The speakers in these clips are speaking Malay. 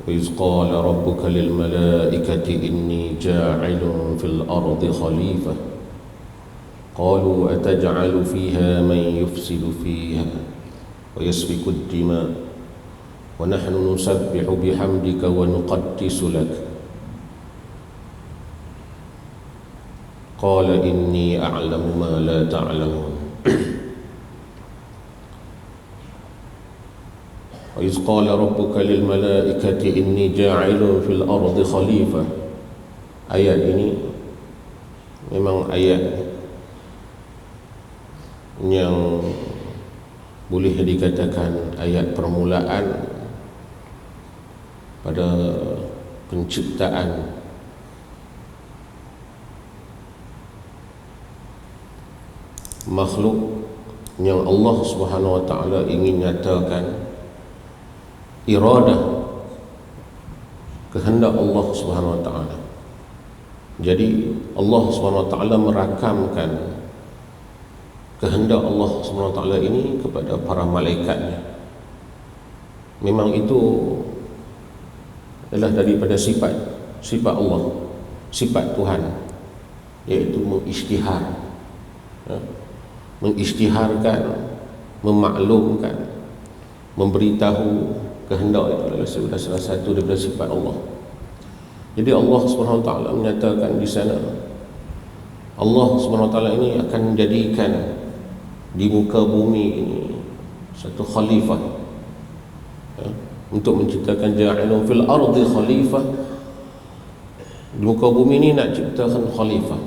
وإذ قال ربك للملائكة إني جاعل في الأرض خليفة قالوا أتجعل فيها من يفسد فيها ويسفك الدماء ونحن نسبح بحمدك ونقدس لك قال إني أعلم ما لا تعلمون وإذ قال ربك للملائكة إني جاعل في الأرض خليفة. Ayat ini memang ayat yang boleh dikatakan ayat permulaan pada penciptaan makhluk yang Allah Subhanahu wa taala ingin nyatakan iradah, kehendak Allah Subhanahu wa taala. Jadi Allah Subhanahu wa taala merakamkan kehendak Allah Subhanahu wa taala ini kepada para malaikatnya. Memang itu adalah daripada sifat Allah, sifat Tuhan, iaitu mengisytihar, mengisytiharkan, memaklumkan, memberitahu kehendak. Itu adalah salah satu daripada sifat Allah. Jadi Allah Subhanahu wa taala menyatakan di sana, Allah Subhanahu wa taala ini akan menjadikan di muka bumi ini satu khalifah, untuk menciptakan ja'ilun fil ardi khalifah. Di muka bumi ini nak ciptakan khalifah.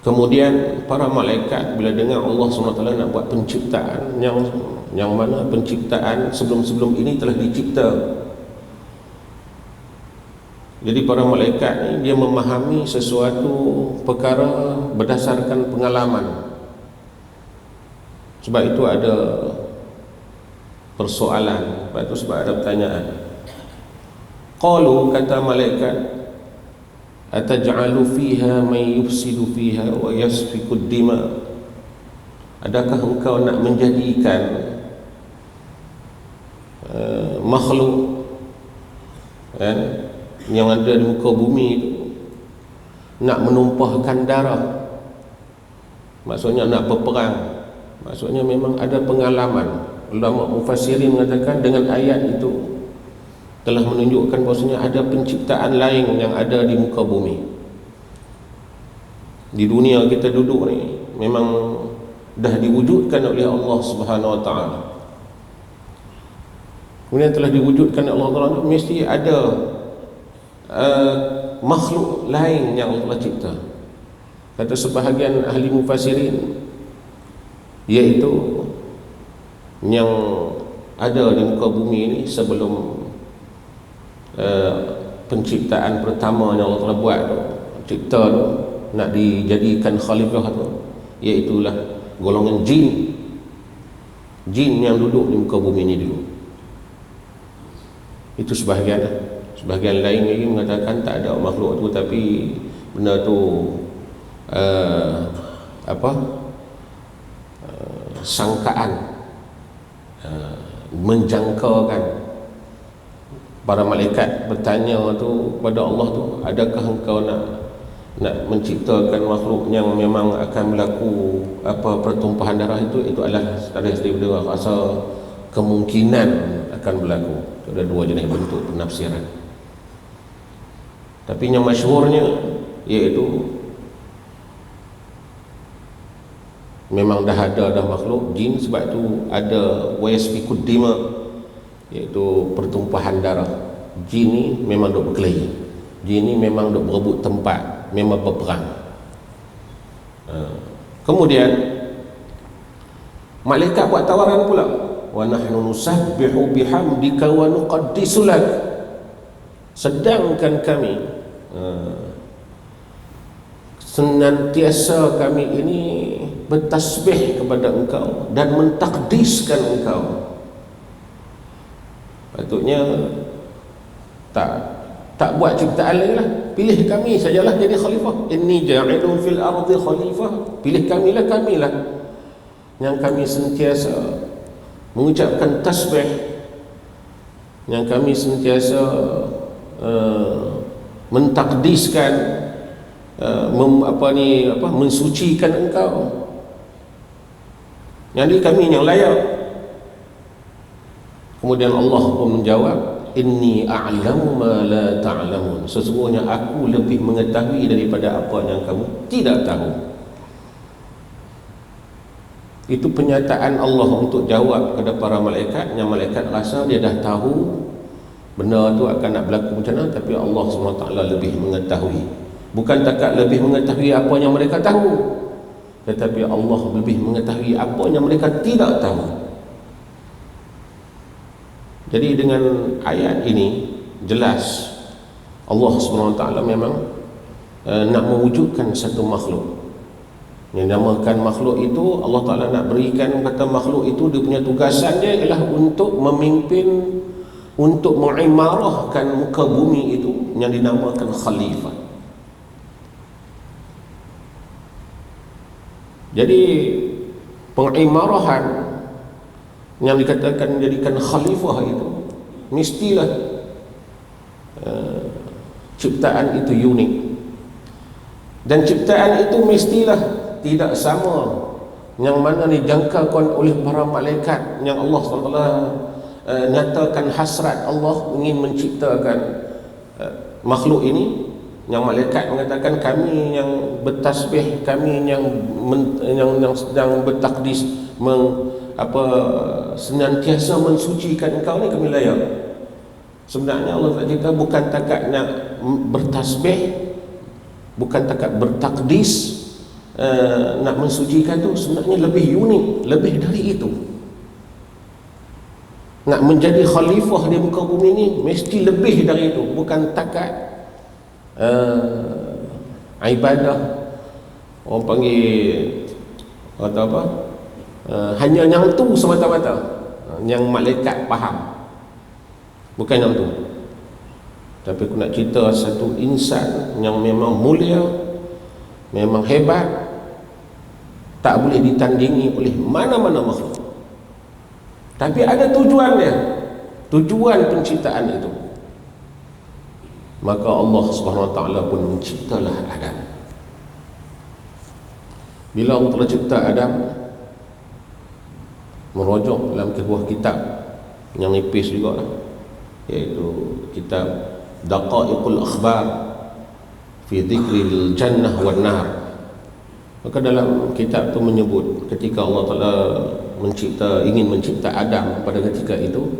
Kemudian para malaikat bila dengar Allah SWT nak buat penciptaan yang mana penciptaan sebelum-sebelum ini telah dicipta. Jadi para malaikat ni dia memahami sesuatu perkara berdasarkan pengalaman. Sebab itu ada persoalan, sebab ada pertanyaan. Qalu, kata malaikat, ataj'alu fiha man yufsidu fiha wa yasfiku ad-dima. Adakah engkau nak menjadikan makhluk yang ada di muka bumi itu nak menumpahkan darah, maksudnya nak berperang, maksudnya memang ada pengalaman. Ulama mufassirin mengatakan dengan ayat itu telah menunjukkan bahawasanya ada penciptaan lain yang ada di muka bumi. Di dunia kita duduk ni memang dah diwujudkan oleh Allah Subhanahu wa taala. Kemudian telah diwujudkan oleh Allah Taala, mesti ada makhluk lain yang Allah cipta. Kata sebahagian ahli mufassirin, iaitu yang ada di muka bumi ini sebelum penciptaan pertama yang Allah Taala buat tu, cipta tu, nak dijadikan khalifah tu, iaitulah golongan jin yang duduk di muka bumi ini dulu. Itu sebahagian. Sebahagian lain lagi mengatakan tak ada makhluk tu, tapi benda tu sangkaan, menjangkakan. Para malaikat bertanya tu pada Allah tu, adakah engkau nak menciptakan makhluk yang memang akan berlaku pertumpahan darah itu adalah daripada rasa kemungkinan akan berlaku. Ada dua jenis bentuk penafsiran. Tapi yang masyhurnya iaitu memang dah ada makhluk jin, sebab tu ada wayasfikud dima, iaitu pertumpahan darah. Jin ni memang duk berkelahi, jin ni memang duk berebut tempat, memang berperang. Kemudian malaikat buat tawaran pula, wa nahnu nusabbihu bihamdika wa nuqaddisu lak. Sedangkan kami senantiasa kami ini bertasbih kepada engkau dan mentakdiskan engkau. Patutnya tak buat ciptaan lain lah, pilih kami sajalah jadi khalifah. Inni ja'ilun fil ardi khalifah, pilih kamilah yang kami sentiasa mengucapkan tasbih yang kami sentiasa mentakdiskan, mensucikan engkau. Jadi kami yang layak. Kemudian Allah pun menjawab, inni a'lamu ma la ta'lamun, sesungguhnya aku lebih mengetahui daripada apa yang kamu tidak tahu. Itu pernyataan Allah untuk jawab kepada para malaikat, yang malaikat rasa dia dah tahu benda tu akan nak berlaku macam mana, tapi Allah SWT lebih mengetahui. Bukan takat lebih mengetahui apa yang mereka tahu, tetapi Allah lebih mengetahui apa yang mereka tidak tahu. Jadi dengan ayat ini jelas Allah SWT memang nak mewujudkan satu makhluk. Yang namakan makhluk itu, Allah Ta'ala nak berikan kata makhluk itu, dia punya tugasan dia ialah untuk memimpin, untuk mengimarahkan muka bumi itu, yang dinamakan khalifah. Jadi pengimarahan yang dikatakan menjadikan khalifah itu mestilah ciptaan itu unik, dan ciptaan itu mestilah tidak sama yang mana dijangkakan oleh para malaikat, yang Allah SWT nyatakan hasrat Allah ingin menciptakan makhluk ini. Yang malaikat mengatakan kami yang bertasbih, kami yang sedang bertakdis, senantiasa mensucikan engkau ni, kami layak. Sebenarnya Allah kata bukan takat nak bertasbih, bukan takat bertakdis, nak mensucikan tu sebenarnya lebih unik, lebih dari itu. Nak menjadi khalifah di muka bumi ni mesti lebih dari itu, bukan takat ibadah orang panggil atau apa, hanya yang tu semata-mata yang malaikat faham, bukan yang tu. Tapi aku nak cerita satu insan yang memang mulia, memang hebat, tak boleh ditandingi oleh mana-mana makhluk. Tapi ada tujuan dia, tujuan penciptaan itu. Maka Allah Subhanahu Wa Taala pun menciptalah Adam. Bila Allah telah cipta Adam, merujuk dalam sebuah kitab yang nipis juga, iaitu kitab Daqaiqul Akhbar fi Dhikril Jannah wan Nar. Maka dalam kitab itu menyebut ketika Allah Ta'ala ingin mencipta Adam pada ketika itu,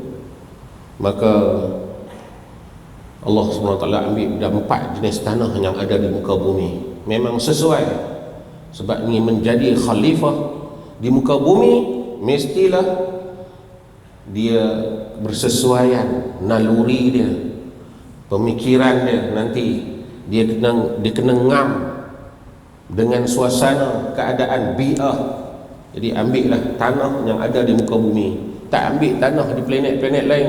maka Allah SWT ambil 4 jenis tanah yang ada di muka bumi. Memang sesuai, sebab ingin menjadi khalifah di muka bumi, mestilah dia bersesuaian naluri dia, pemikiran dia, nanti dia kena ngam dengan suasana keadaan bi'ah. Jadi ambillah tanah yang ada di muka bumi, tak ambil tanah di planet-planet lain,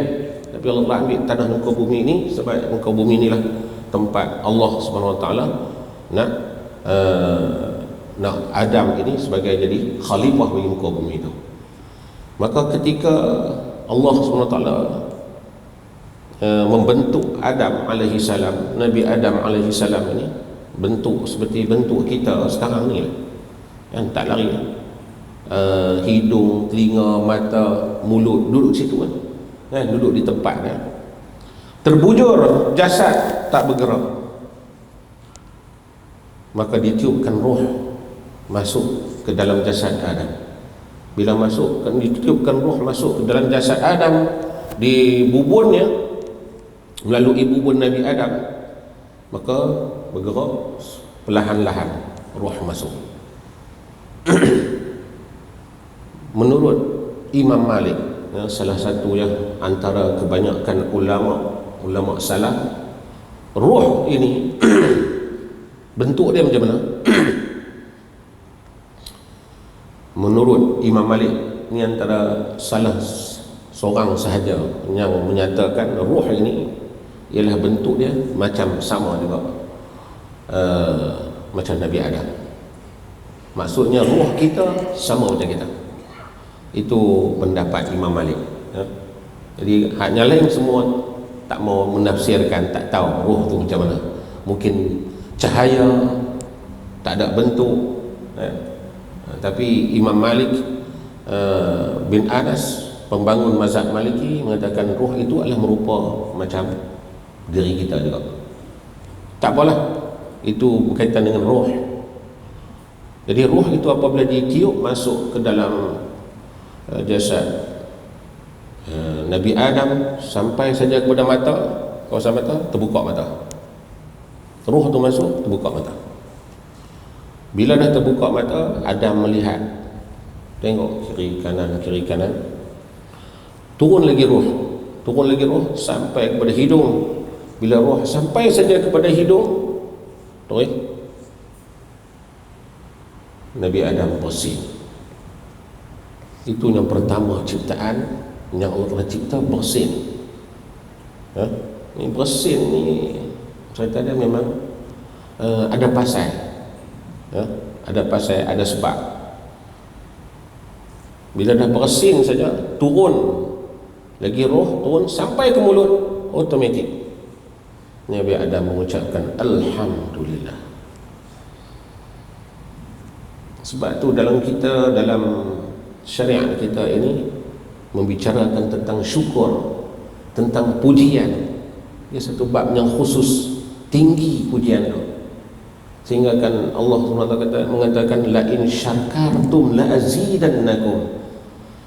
tapi Allah ambil tanah di muka bumi ini, sebab muka bumi inilah tempat Allah Subhanahu Wa Taala nak Adam ini sebagai jadi khalifah bagi muka bumi itu. Maka ketika Allah Subhanahu Wa Taala membentuk Adam alaihi salam, Nabi Adam alaihi salam ini bentuk seperti bentuk kita sekarang ni, yang tak lari, hidung, telinga, mata, mulut, duduk situ kan, duduk di tempat kan, terbujur jasad tak bergerak. Maka ditiupkan roh masuk ke dalam jasad Adam. Bila ditiupkan roh masuk ke dalam jasad Adam, di bubunnya, melalui bubun Nabi Adam, maka bergerak perlahan-lahan roh masuk. Menurut Imam Malik, salah satu yang antara kebanyakan ulama salaf, roh ini bentuk dia macam mana? Menurut Imam Malik, ini antara salah seorang sahaja yang menyatakan roh ini ialah bentuk dia macam sama juga macam Nabi Adam. Maksudnya roh kita sama macam kita. Itu pendapat Imam Malik, Jadi hanya lain semua tak mau menafsirkan, tak tahu roh tu macam mana. Mungkin cahaya, tak ada bentuk, tapi Imam Malik bin Anas, pembangun mazhab Maliki, mengatakan roh itu adalah merupa macam diri kita juga. Tak apalah, itu berkaitan dengan roh. Jadi roh itu apabila ditiup masuk ke dalam jasad Nabi Adam, sampai saja kepada mata, kawasan mata, terbuka mata. Roh tu masuk, terbuka mata. Bila dah terbuka mata, Adam melihat, tengok kiri kanan, turun lagi roh sampai kepada hidung. Bila roh sampai saja kepada hidung, terus Nabi Adam bersin. Itu yang pertama ciptaan yang Allah cipta, bersin. Ini bersin ni cerita dia memang ada pasal, ada pasal, ada sebab. Bila dah bersin saja, turun lagi roh, turun sampai ke mulut, automatik Nabi Adam mengucapkan Alhamdulillah. Sebab tu dalam syariat kita ini membicarakan tentang syukur, tentang pujian. Ia satu bab yang khusus, tinggi pujian itu. Sehingga kan Allah SWT mengatakan la in syakartum la azidannakum.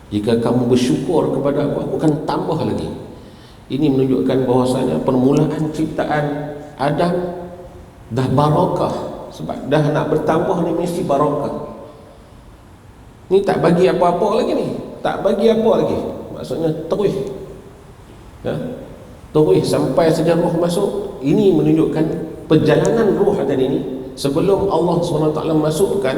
Jika kamu bersyukur kepada aku akan tambah lagi. Ini menunjukkan bahawasanya permulaan ciptaan Adam dah barakah. Sebab dah nak bertambah ni mesti barakah. Ni tak bagi apa-apa lagi ni, tak bagi apa lagi. Maksudnya terus, terus sampai saja roh masuk. Ini menunjukkan perjalanan roh tadi ni. Sebelum Allah SWT masukkan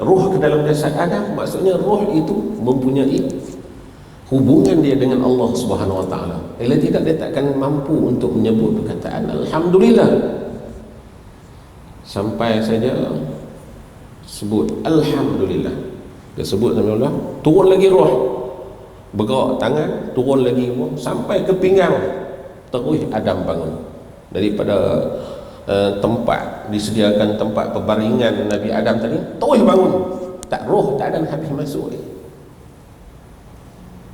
roh ke dalam jasad Adam, maksudnya roh itu mempunyai hubungan dia dengan Allah SWT. Bila tidak, dia takkan mampu untuk menyebut perkataan Alhamdulillah. Sampai saja sebut Alhamdulillah, dia sebut sama Allah, turun lagi roh, bergerak tangan, turun lagi roh sampai ke pinggang, terus Adam bangun daripada tempat disediakan, tempat perbaringan Nabi Adam tadi, terus bangun. Tak, roh tak ada habis masuk lagi.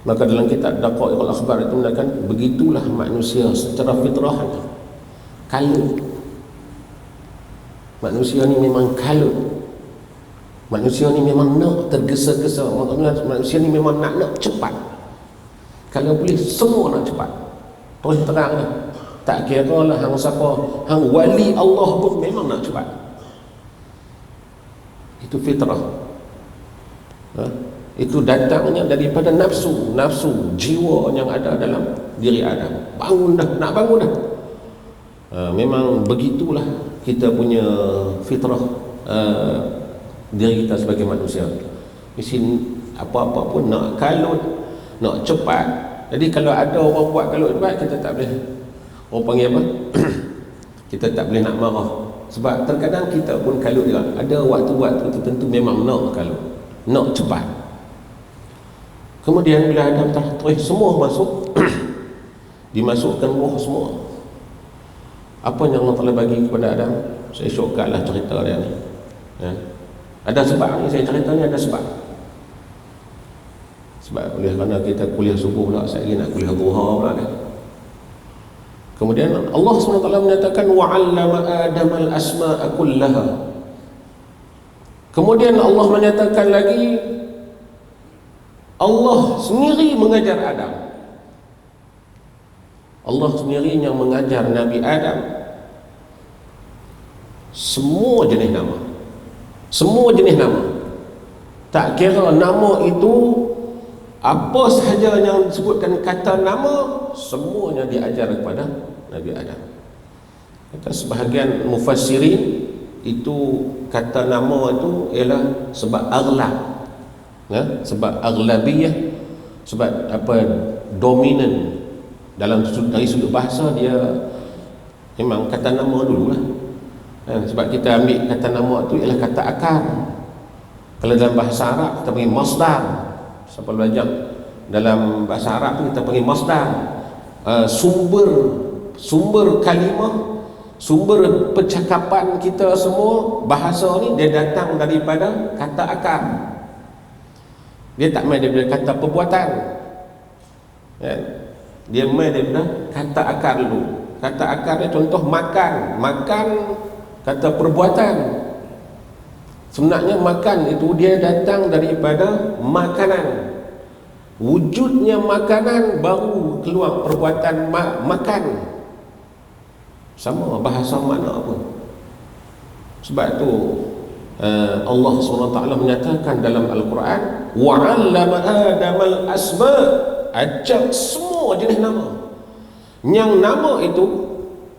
Maka dalam kitab Daqaiqul Akhbar itu mengatakan begitulah manusia secara fitrahnya, kalut. Manusia ni memang kalut. Manusia ni memang nak tergesa-gesa. Manusia ni memang nak cepat. Kalau boleh semua nak cepat. Terus terang lah. Tak kira lah hang siapa, hang wali Allah pun memang nak cepat. Itu fitrah. Itu datangnya daripada nafsu jiwa yang ada dalam diri Adam. Bangun dah, nak bangun dah. Memang begitulah kita punya fitrah diri kita sebagai manusia. Mesti apa-apa pun nak kalut, nak cepat. Jadi kalau ada orang buat kalut cepat, kita tak boleh, orang panggil apa? Kita tak boleh nak marah. Sebab terkadang kita pun kalut juga. Ada waktu-waktu tertentu memang nak kalut, nak cepat. Kemudian bila Adam terus semua masuk dimasukkan roh semua. Apa yang Allah telah bagi kepada Adam? Saya syokatlah cerita dia ni. Ada sebab ni, saya cerita ni ada sebab. Sebab oleh kerana kita kuliah subuh pula, saya lagi nak kuliah duha pula kan. Kemudian Allah SWT menyatakan wa'allama Adam al-asma'a kullaha. Kemudian Allah menyatakan lagi, Allah sendiri mengajar Adam. Allah sendiri yang mengajar Nabi Adam semua jenis nama. Semua jenis nama. Tak kira nama itu apa sahaja yang disebutkan kata nama, semuanya diajar kepada Nabi Adam. Kata sebahagian mufassirin, itu kata nama itu ialah sebab aghlab, sebab aghlabiyah, sebab apa, dominan dalam dari sudut bahasa. Dia memang kata nama dululah. Sebab kita ambil kata nama itu ialah kata akar. Kalau dalam bahasa Arab kita panggil masdar. Siapa belajar dalam bahasa Arab tu kita panggil masdar. Sumber kalimah, sumber percakapan kita semua, bahasa ni dia datang daripada kata akar. Dia tak main daripada kata perbuatan, kan? Dia main daripada kata akar dulu. Kata akar dia contoh makan. Makan kata perbuatan. Sebenarnya makan itu dia datang daripada makanan. Wujudnya makanan baru keluar perbuatan makan. Sama bahasa mana pun. Sebab tu Allah SWT menyatakan dalam Al-Quran, wa'allama Adamal asma', ajak semua jenis nama. Yang nama itu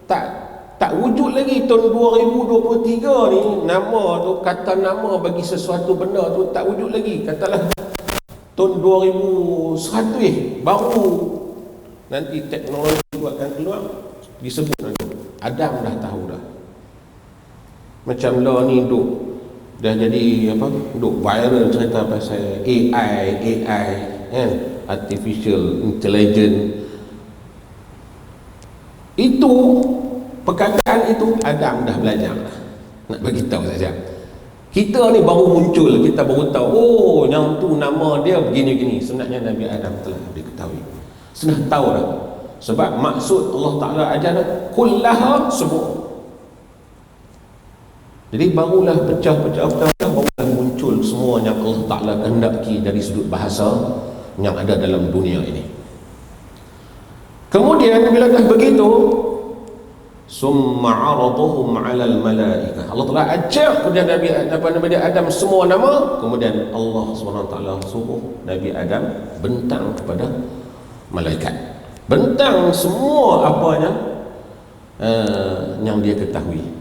tak wujud lagi tahun 2023 ni. Nama tu, kata nama bagi sesuatu benda tu tak wujud lagi. Katalah tahun 2100 baru nanti teknologi tu akan keluar, disebut nanti Adam dah tahu dah. Macam lah ni dah jadi apa, duk viral cerita pasal AI kan, artificial intelligence. Itu perkataan itu Adam dah belajar, nak bagi tahu saja. Kita ni baru muncul, kita baru tahu, oh yang tu nama dia begini-begini. Sebenarnya Nabi Adam telah diketahui, sudah tahu dah. Sebab maksud Allah Ta'ala ajar kullaha, semua. Jadi barulah pecah-pecah, barulah muncul semua yang Allah Ta'ala kehendaki dari sudut bahasa yang ada dalam dunia ini. Kemudian bila dah begitu, summa 'araduhum 'alal malaikah, Allah Ta'ala ajak kepada Nabi Adam semua nama. Kemudian Allah SWT suruh Nabi Adam bentang kepada malaikat, bentang semua apanya yang dia ketahui.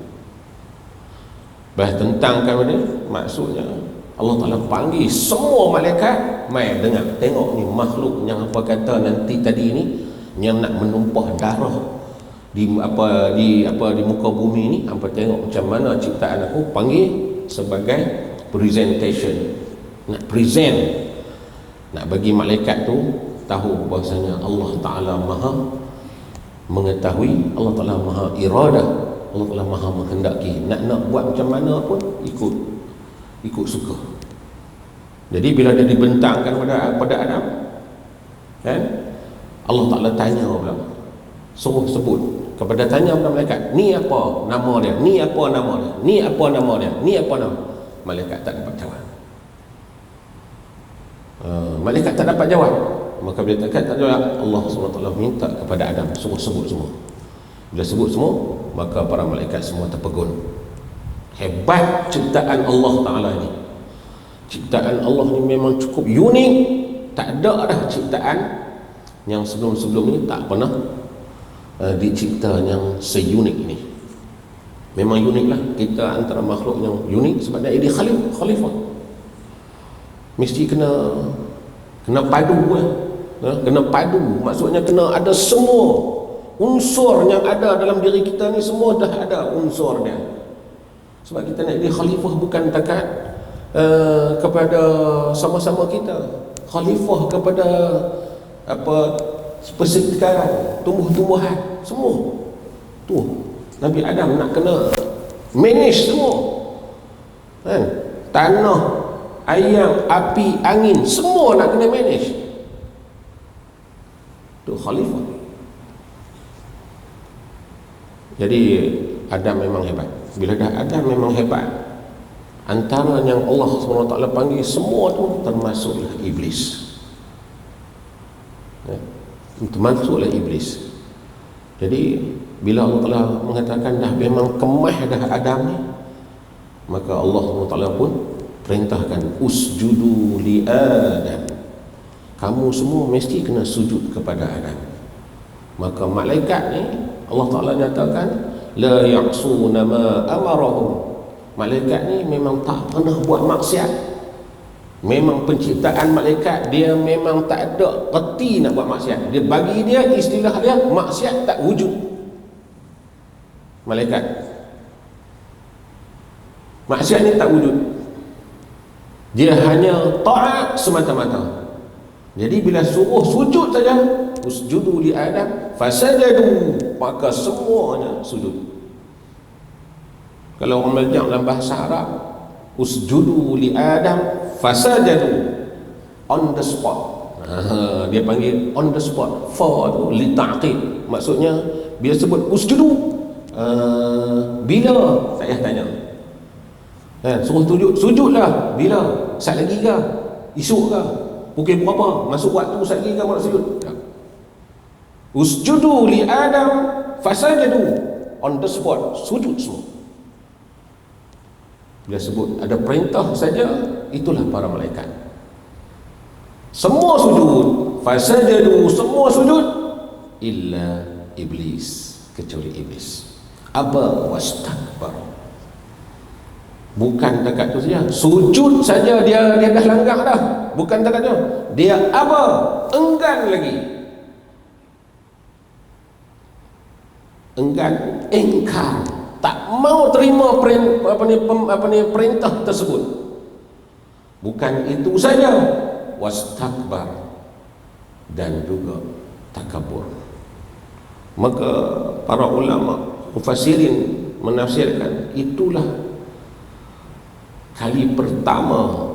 Tentangkan dia, maksudnya Allah Ta'ala panggil semua malaikat, mai dengar, tengok ni makhluk yang apa kata nanti tadi ni, yang nak menumpah darah di muka bumi ni, apa tengok macam mana ciptaan aku. Panggil sebagai presentation, nak present, nak bagi malaikat tu tahu bahasanya Allah Ta'ala maha mengetahui, Allah Ta'ala maha iradah, Allah Ta'ala maha menghendaki. Nak buat macam mana pun ikut suka. Jadi bila dia dibentangkan pada Adam, kan, Allah Ta'ala tanya pula, suruh sebut kepada, tanya kepada malaikat, ni apa nama dia, ni apa nama dia, ni apa nama dia, ni apa nama. Malaikat tak dapat jawab. Malaikat tak dapat jawab. Maka bila tak jawab, Allah SWT minta kepada Adam, suruh sebut semua. Bila sebut semua, maka para malaikat semua terpegun. Hebat ciptaan Allah Ta'ala ni. Ciptaan Allah ni memang cukup unik. Tak ada dah ciptaan yang sebelum-sebelum ni tak pernah dicipta yang seunik ini. Memang unik lah. Kita antara makhluk yang unik sebab dia khalifah. Mesti kena padu lah. Kena padu, maksudnya kena ada semua unsur yang ada dalam diri kita ni, semua dah ada unsur dia. Sebab kita nak jadi khalifah bukan takat kepada sama-sama kita, khalifah kepada apa, persekitaran, tumbuh-tumbuhan, semua tu Nabi Adam nak kena manage semua, kan? Tanah, ayam, api, angin, semua nak kena manage. Tu khalifah. Jadi Adam memang hebat. Bila dah Adam memang hebat, antara yang Allah SWT panggil semua tu termasuklah iblis. Termasuklah iblis. Jadi bila Allah Ta'ala mengatakan dah memang kemah dah Adam ni, maka Allah SWT pun perintahkan usjudu li Adam, kamu semua mesti kena sujud kepada Adam. Maka malaikat ni Allah Ta'ala nyatakan la ya'suna ma amarahum. Malaikat ni memang tak pernah buat maksiat. Memang penciptaan malaikat dia memang tak ada reti nak buat maksiat. Dia bagi dia istilah dia maksiat tak wujud. Malaikat maksiat ni tak wujud. Dia hanya taat semata-mata. Jadi bila suruh sujud saja, usjudu li Adam fasajadu, maka semuanya sujud. Kalau orang belajar dalam bahasa Arab, usjudu li Adam fasajadu, on the spot. Dia panggil on the spot. Fa tu li ta'qib, maksudnya bila sebut usjudu, bila saya tanya, suruh sujudlah bila, sat lagi ke, esok ke, pukul berapa, masuk waktu sat lagi ke nak sujud. Usjudu li Adam fasajadu, on the spot, sujud semua. Bila sebut ada perintah saja, itulah para malaikat semua sujud. Fasajadu, semua sujud, illa iblis, kecuali iblis. Aba wastakbar. Bukan dekat tu saja, sujud saja dia dah langgar dah. Bukan dekat tu, dia aba, enggan lagi. Enggan, ingkar, tak mau terima perintah tersebut. Bukan itu saja, wastakbar, dan juga takabur. Maka para ulama mufassirin menafsirkan itulah kali pertama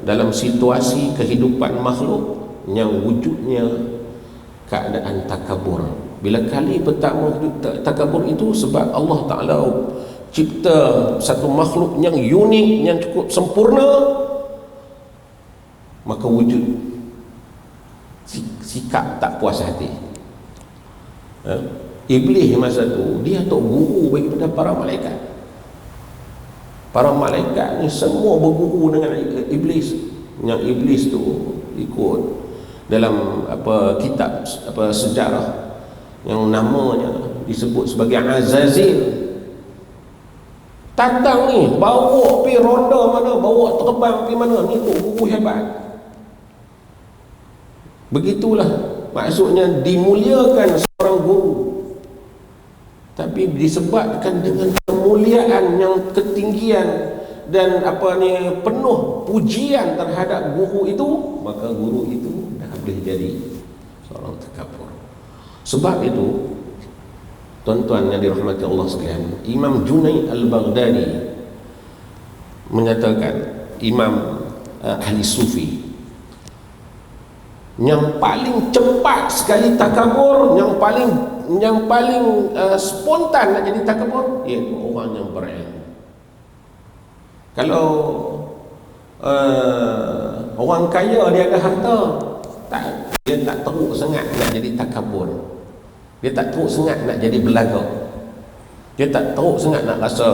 dalam situasi kehidupan makhluk yang wujudnya keadaan takabur. Bila kali pertama takabur itu sebab Allah Ta'ala cipta satu makhluk yang unik, yang cukup sempurna, maka wujud sikap tak puas hati. Iblis masa tu dia tok guru bagi para malaikat. Para malaikat ni semua berguru dengan iblis. Yang iblis tu ikut dalam kitab sejarah yang namanya disebut sebagai Azazil. Datang ni bawa pergi ronda mana, bawa terbang pergi mana, ni tu guru hebat. Begitulah maksudnya dimuliakan seorang guru. Tapi disebabkan dengan kemuliaan yang ketinggian dan penuh pujian terhadap guru itu, maka guru itu dah boleh jadi seorang takabur. Sebab itu, tuan-tuan yang dirahmati Allah sekalian, Imam Junaid Al-Baghdadi menyatakan, Imam ahli sufi, yang paling cepat sekali takabur, yang paling spontan nak jadi takabur, iaitu orang yang berilmu. Kalau orang kaya dia ada harta, dia tak teruk sangat nak jadi takabur. Dia tak teruk sangat nak jadi belaga. Dia tak teruk sangat nak rasa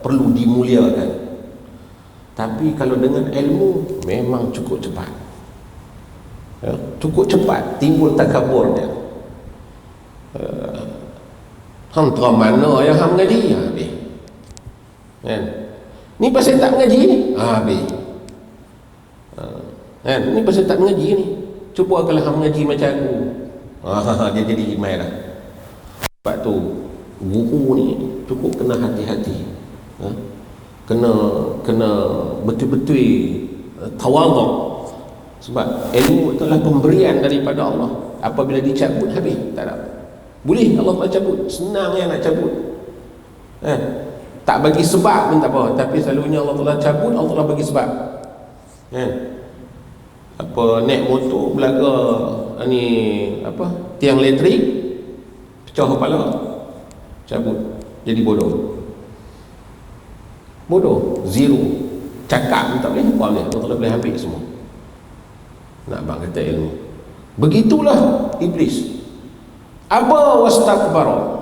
perlu dimuliakan. Tapi kalau dengan ilmu, memang cukup cepat. Cukup cepat timbul takabur dia. Hang terang mana yang hang mengaji? Habis. Kan? Ni pasal tak mengaji ni? Habis. Kan? Ni pasal tak mengaji ni. Cuba kalau hang mengaji macam aku. Dia jadi imai dah. Sebab tu guru ni cukup kena hati-hati. Kena betul-betul tawaduk. Sebab ilmu itu adalah pemberian daripada Allah. Apabila dicabut, habis, tak ada. Boleh Allah nak cabut, senang yang nak cabut. Tak bagi sebab pun tak apa, tapi selalunya Allah Ta'ala cabut, Allah Ta'ala bagi sebab. Naik motor belaga tiang elektrik, pecah kepala, cabut, jadi bodoh. Zero. Cakap pun tak boleh, apa ni? Allah Ta'ala boleh ambil semua. Nak bang kata ilmu. Begitulah iblis. Aba wastakbara.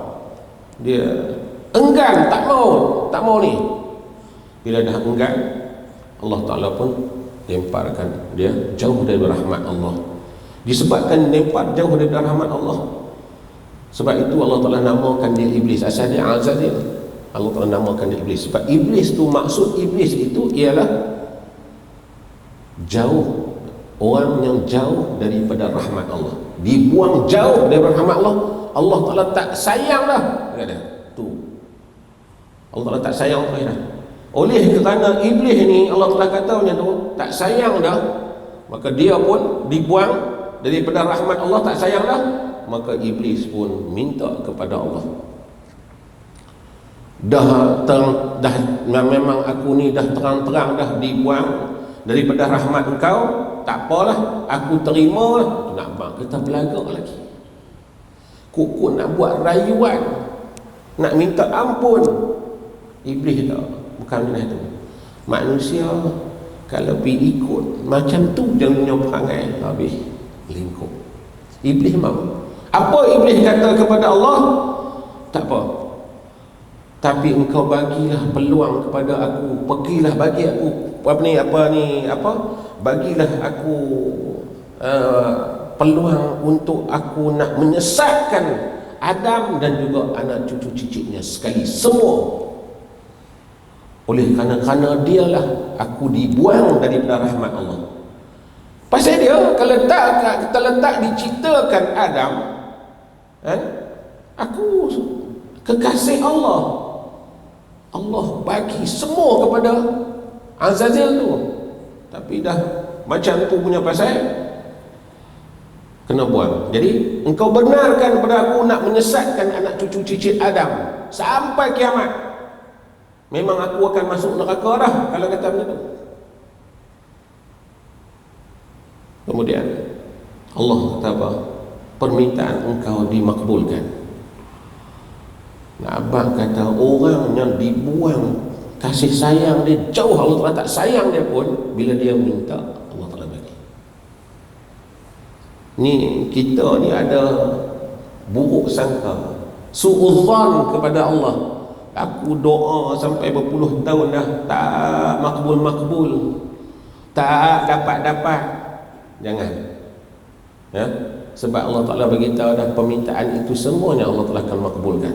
Dia enggan, tak mau ni. Bila dah enggan, Allah Ta'ala pun lemparkan dia jauh dari rahmat Allah. Disebabkan lempar jauh dari rahmat Allah, sebab itu Allah Ta'ala namakan dia iblis. Asal dia Azazil, Allah Ta'ala namakan dia iblis. Sebab iblis tu, maksud iblis itu ialah jauh, orang yang jauh daripada rahmat Allah, dibuang jauh daripada rahmat Allah. Allah Ta'ala tak sayang dah. Tu Allah Ta'ala tak sayang dah. Oleh kerana iblis ni, Allah Ta'ala kata macam tu, tak sayang dah, maka dia pun dibuang daripada rahmat Allah, tak sayang dah. Maka iblis pun minta kepada Allah, dah memang aku ni dah terang-terang dah dibuang daripada rahmat engkau, tak apalah, aku terima lah. Nak bang, kita belagak lagi, kukun nak buat rayuan, nak minta ampun. Iblis tak, bukan macam tu. Manusia kalau pergi ikut macam tu dia punya perangai, habis lingkup. Iblis mau. Apa iblis kata kepada Allah? Tak apa, tapi engkau bagilah peluang kepada aku, pergilah bagi aku bagilah aku peluang untuk aku nak menyesatkan Adam dan juga anak cucu cicitnya sekali semua. Oleh kerana dialah aku dibuang daripada rahmat Allah. Pasal dia kalau kita letak diciptakan Adam, aku kekasih Allah, Allah bagi semua kepada Azazil tu, tapi dah macam tu punya pasal kena buang. Jadi engkau benarkan kepada aku nak menyesatkan anak cucu cicit Adam sampai kiamat, memang aku akan masuk neraka dah kalau kata macam tu. Kemudian Allah kata apa? Permintaan engkau dimakbulkan. Nah, abang kata orang yang dibuang kasih sayang dia jauh, Allah Ta'ala tak sayang dia pun, bila dia minta Allah Ta'ala bagi. Ni kita ni ada buruk sangka, su'udzan kepada Allah. Aku doa sampai berpuluh tahun dah tak makbul, tak dapat. Jangan, ya, sebab Allah Ta'ala beritahu dah, permintaan itu semuanya Allah Ta'ala akan makbulkan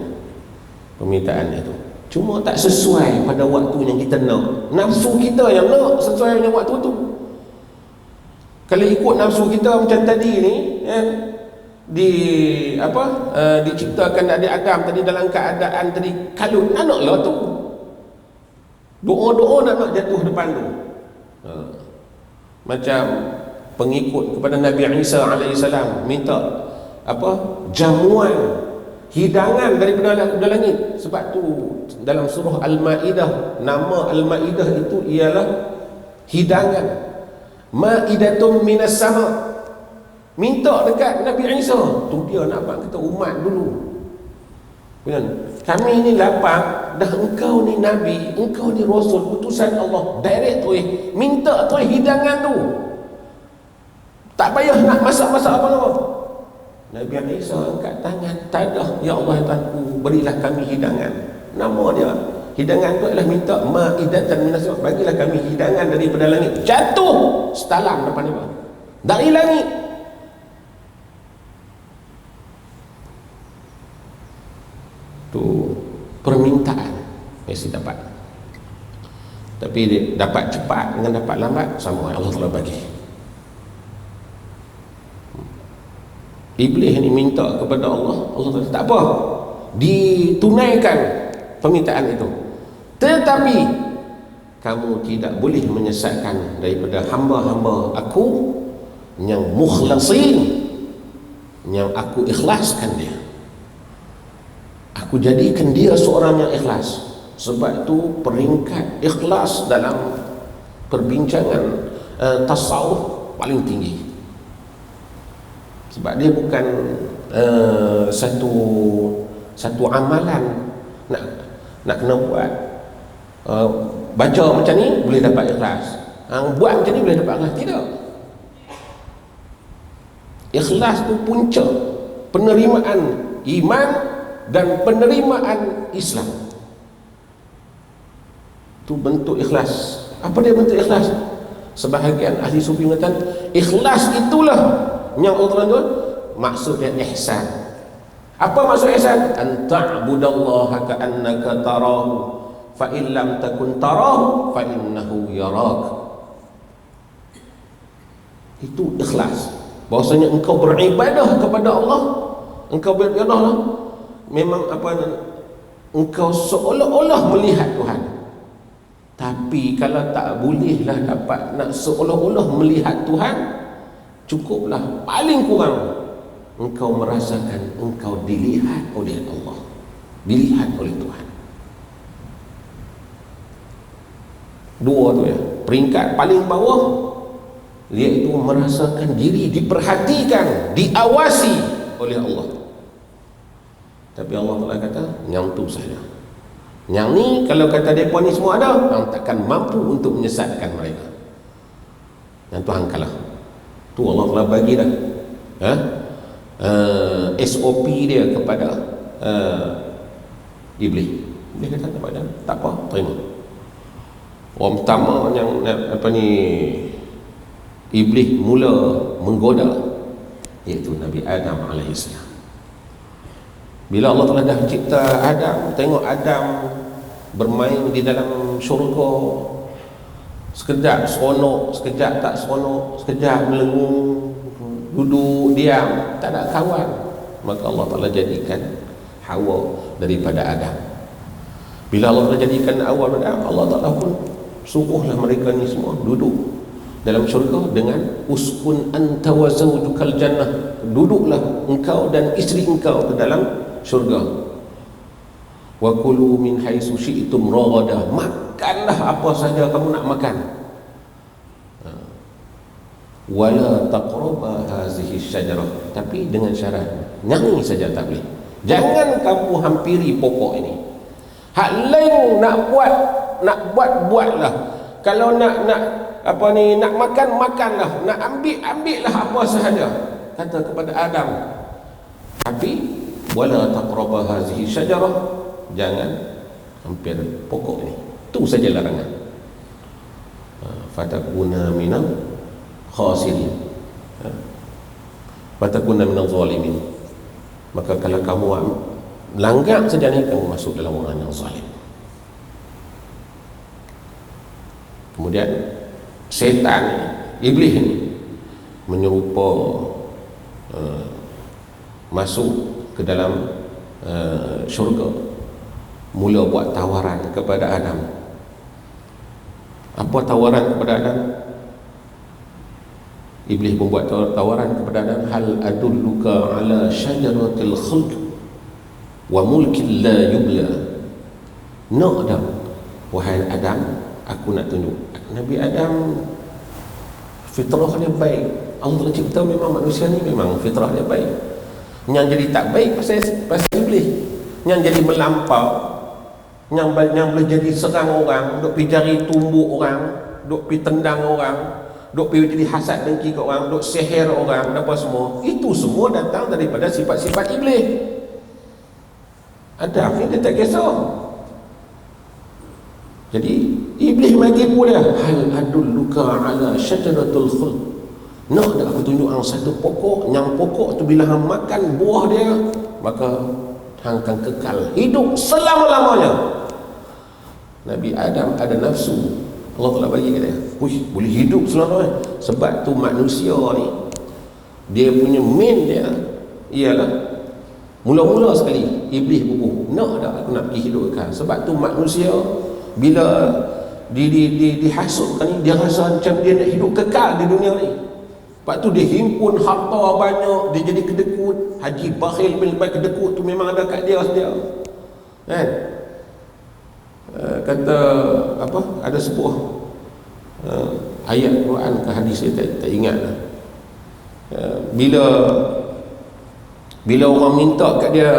permintaan itu. Cuma tak sesuai pada waktu yang kita nak. Nafsu kita yang nak sesuai dengan waktu tu. Kalau ikut nafsu kita macam tadi ni, ya, diciptakan dari Adam tadi dalam keadaan tadi kalut, anaklah tu doa-doa nak jatuh depan tu. Macam pengikut kepada Nabi Isa alaihissalam minta jamuan, hidangan daripada langit. Sebab tu dalam surah Al-Ma'idah, nama Al-Ma'idah itu ialah hidangan, ma'idatum minas sama. Minta dekat Nabi Isa tu, dia nak abang kata umat dulu, kami ni lapang dah, engkau ni Nabi, engkau ni Rasul, utusan Allah, direct tu minta tu hidangan tu, tak payah nak masak-masak apa-apa. Nabi Isa angkat tangan, tadah, ya Allah Tuhanku, berilah kami hidangan. Nama dia, hidangan tu adalah minta ma'idatan minas sama, bagilah kami hidangan daripada langit. Jatuh setalam depan dia dari langit. Tu permintaan mesti dapat, tapi dia dapat cepat dengan dapat lambat sama Allah telah bagi. Iblis ni minta kepada Allah, Allah kata tak apa, ditunaikan permintaan itu, tetapi kamu tidak boleh menyesatkan daripada hamba-hamba aku yang mukhlasin, yang aku ikhlaskan dia, aku jadikan dia seorang yang ikhlas. Sebab tu peringkat ikhlas dalam perbincangan tasawuf paling tinggi. Sebab dia bukan satu amalan nak kena buat. Baca macam ni boleh dapat ikhlas, buat macam ni boleh dapat ikhlas. Tidak. Ikhlas tu puncak penerimaan iman dan penerimaan Islam. Tu bentuk ikhlas. Apa dia bentuk ikhlas? Sebahagian ahli sufi mengatakan ikhlas itulah yang Allah tu maksudnya ihsan. Apa maksud ihsan? An ta'budallaha ka'annaka tarahu fa in lam takun tarahu fa innahu yarak. Itu ikhlas. Bahwasanya engkau beribadah kepada Allah, engkau beribadah memang engkau seolah-olah melihat Tuhan. Tapi kalau tak bolehlah dapat nak seolah-olah melihat Tuhan, cukuplah paling kurang engkau merasakan engkau dilihat oleh Allah, dilihat oleh Tuhan. Dua tu ya. Peringkat paling bawah, iaitu merasakan diri diperhatikan, diawasi oleh Allah. Tapi Allah telah kata, yang tu saja. Yang ni kalau kata mereka ni semua ada, hang takkan mampu untuk menyesatkan mereka. Yang tu hang kalah. Tu Allah telah bagi dah SOP dia kepada Iblis. Dia kata kepada, tak apa, terima. Orang pertama yang Iblis mula menggoda, iaitu Nabi Adam AS. Bila Allah telah dah cipta Adam, tengok Adam bermain di dalam syurga, sekejap seronok, sekejap tak seronok, sekejap melengung, duduk diam, tak ada kawan. Maka Allah telah jadikan Hawa daripada Adam. Bila Allah telah jadikan Hawa daripada Adam, Allah telah pun suruhlah mereka ni semua duduk dalam syurga dengan uskun anta wa zawjukal jannah, duduklah engkau dan isteri engkau ke dalam syurga. Wa kulu min haitsu syi'tum ragadah, makanlah apa saja kamu nak makan. Wala taqraba hazihi syajarah, tapi dengan syarat nyanyi saja tak boleh. Jangan kamu hampiri pokok ini. Hak lain nak buatlah. Kalau nak makan, makanlah. Nak ambillah apa sahaja. Kata kepada Adam. Tapi wala taqraba hazihi syajarah, jangan hampir pokok ini. Itu saja larangan. Fatakuna minal khasirin, fatakuna minal zalimin. Maka kalau kamu langgar saja ni, kamu masuk dalam orang yang zalim. Kemudian syaitan, iblis ni menyerupa masuk ke dalam syurga, mula buat tawaran kepada Adam. Apa tawaran kepada Adam? Iblis membuat tawaran kepada Adam, hal adulluka ala syajaratil khuld wa mulkin la yubla. Nak Adam, wahai Adam, aku nak tunjuk. Nabi Adam fitrah dia baik. Allah telah cipta memang manusia ni memang fitrah dia baik. Yang jadi tak baik pasal iblis. Yang jadi melampau, yang boleh jadi serang orang, duk pergi jari tumbuk orang, duk pergi tendang orang, duk pergi jadi hasad dengki ke orang, duk sihir orang, apa semua. Itu semua datang daripada sifat-sifat iblis. Adam ni dia tak kisah. Jadi iblis bagi pula, hal adulluka ala syajaratul khuld. Nak dah aku tunjuk hang satu pokok, yang pokok tu bila hang makan buah dia, maka hang akan kekal hidup selama-lamanya. Nabi Adam ada nafsu, Allah telah bagi kat dia, boleh hidup selama-lamanya. Sebab tu manusia ni, dia punya main dia ialah, mula-mula sekali iblis bubuh, nak dah aku nak pergi hidup kekal. Sebab tu manusia bila dihasutkan ni, dia rasa macam dia nak hidup kekal di dunia ni. Lepas tu dia himpun harta banyak, dia jadi kedekut. Haji bakhil bin baik kedekut tu memang ada kat dia sedia. Kan? Kata apa? Ada sebuah ayat Quran ke hadis, saya tak ingat lah. Bila orang minta kat dia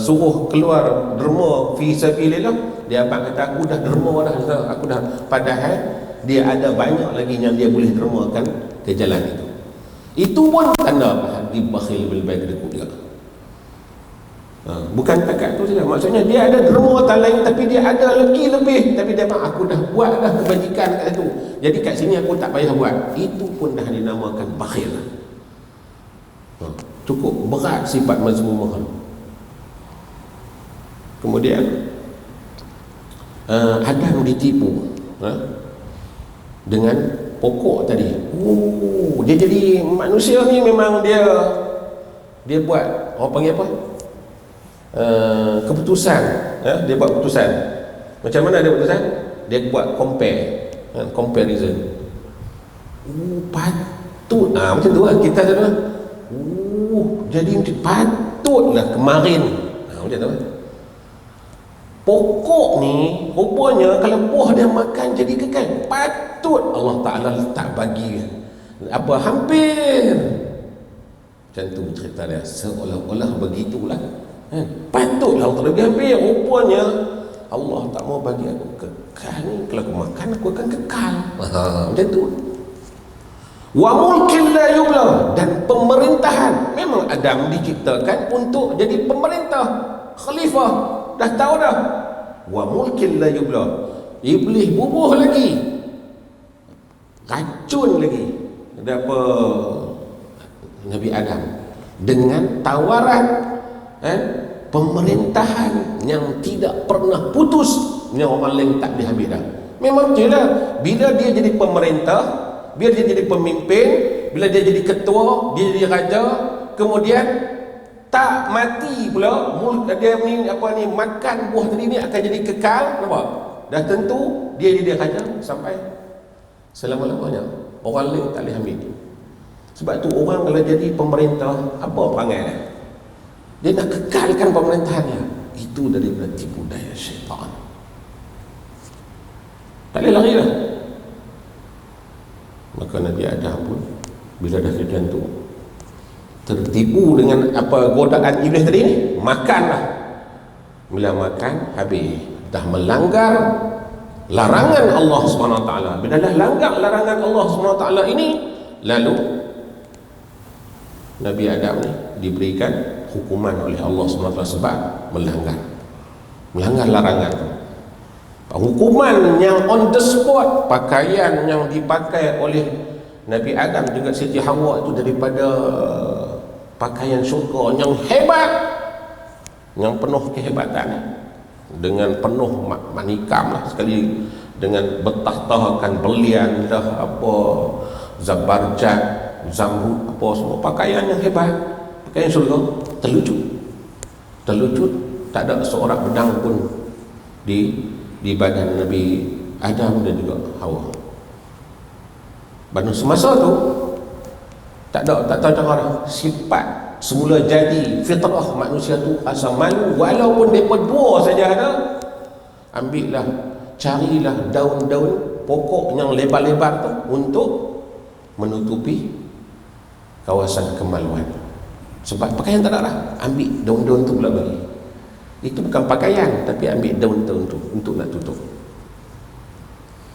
suruh keluar derma fi sabilillah, dia abang kata aku dah derma dah, aku dah. Padahal dia ada banyak lagi yang dia boleh dermakan ke jalan itu. Itu pun tanda hati bakhil bil baik dekut juga. Bukan takat tu saja, maksudnya dia ada dermatan lain, tapi dia ada lagi lebih, tapi dia aku dah buat dah kebajikan kat situ, jadi kat sini aku tak payah buat. Itu pun dah dinamakan bakhil. Cukup berat sifat mazmumah. Kemudian Adam ditipu dengan pokok tadi. Dia jadi manusia ni memang dia buat, orang panggil apa, keputusan. Dia buat keputusan. Macam mana dia keputusan? dia buat comparison. Patut macam tu lah kita tu. Jadi patutlah kemarin macam tu. Pokok ni rupanya kalau buah dia makan jadi kekal, patut Allah Ta'ala tak bagi apa, hampir macam tu cerita dia, seolah-olah begitulah. Patutlah Allah Ta'ala bagi hampir, rupanya Allah tak mau bagi aku kekal ni, kalau aku makan aku akan kekal. Macam tu. Wa mulkin la yubla, dan pemerintahan. Memang Adam diciptakan untuk jadi pemerintah, khalifah, dah tahu dah. Wa mulkin la yubla, iblis bubuh lagi, racun lagi apa Nabi Adam dengan tawaran pemerintahan yang tidak pernah putus, yang orang lain tak boleh ambil dah. Memang je lah, bila dia jadi pemerintah, bila dia jadi pemimpin, bila dia jadi ketua, dia jadi raja, kemudian tak mati pula, dia ni makan buah tadi ni akan jadi kekal, nampak? Dah tentu dia jadi raja sampai selama-lamanya, orang lain tak boleh ambil. Sebab tu orang kalau jadi pemerintah, apa perangai dia? Dia nak kekalkan pemerintahannya. Itu daripada tipu daya syaitan. Tak boleh lari dah. Maka Nabi Adam pun bila dah macam tu, tertipu dengan apa godaan iblis tadi ni, makanlah. Bila makan, habis. Dah melanggar larangan Allah SWT. Bila dah langgar larangan Allah SWT ini, lalu Nabi Adam ni diberikan hukuman oleh Allah SWT sebab melanggar larangan. Hukuman yang on the spot, pakaian yang dipakai oleh Nabi Adam juga Siti Hawa itu daripada pakaian syurga yang hebat, yang penuh kehebatan, dengan penuh manikam lah sekali, dengan bertahtahakan berlian dah apa, zabarjat, zamrud, apa semua pakaian yang hebat, pakaian syurga. Terlucut, tak ada seorang pedang pun di badan Nabi Adam dan juga Hawa. Pada semasa tu tak tahu cara sifat semula jadi fitrah manusia tu asal malu, walaupun mereka dua saja ada. Ambillah, carilah daun-daun pokok yang lebar-lebar tu untuk menutupi kawasan kemaluan. Sebab pakaian tak ada lah, ambil daun-daun tu pula bagi. Itu bukan pakaian, tapi ambil daun-daun tu untuk nak tutup.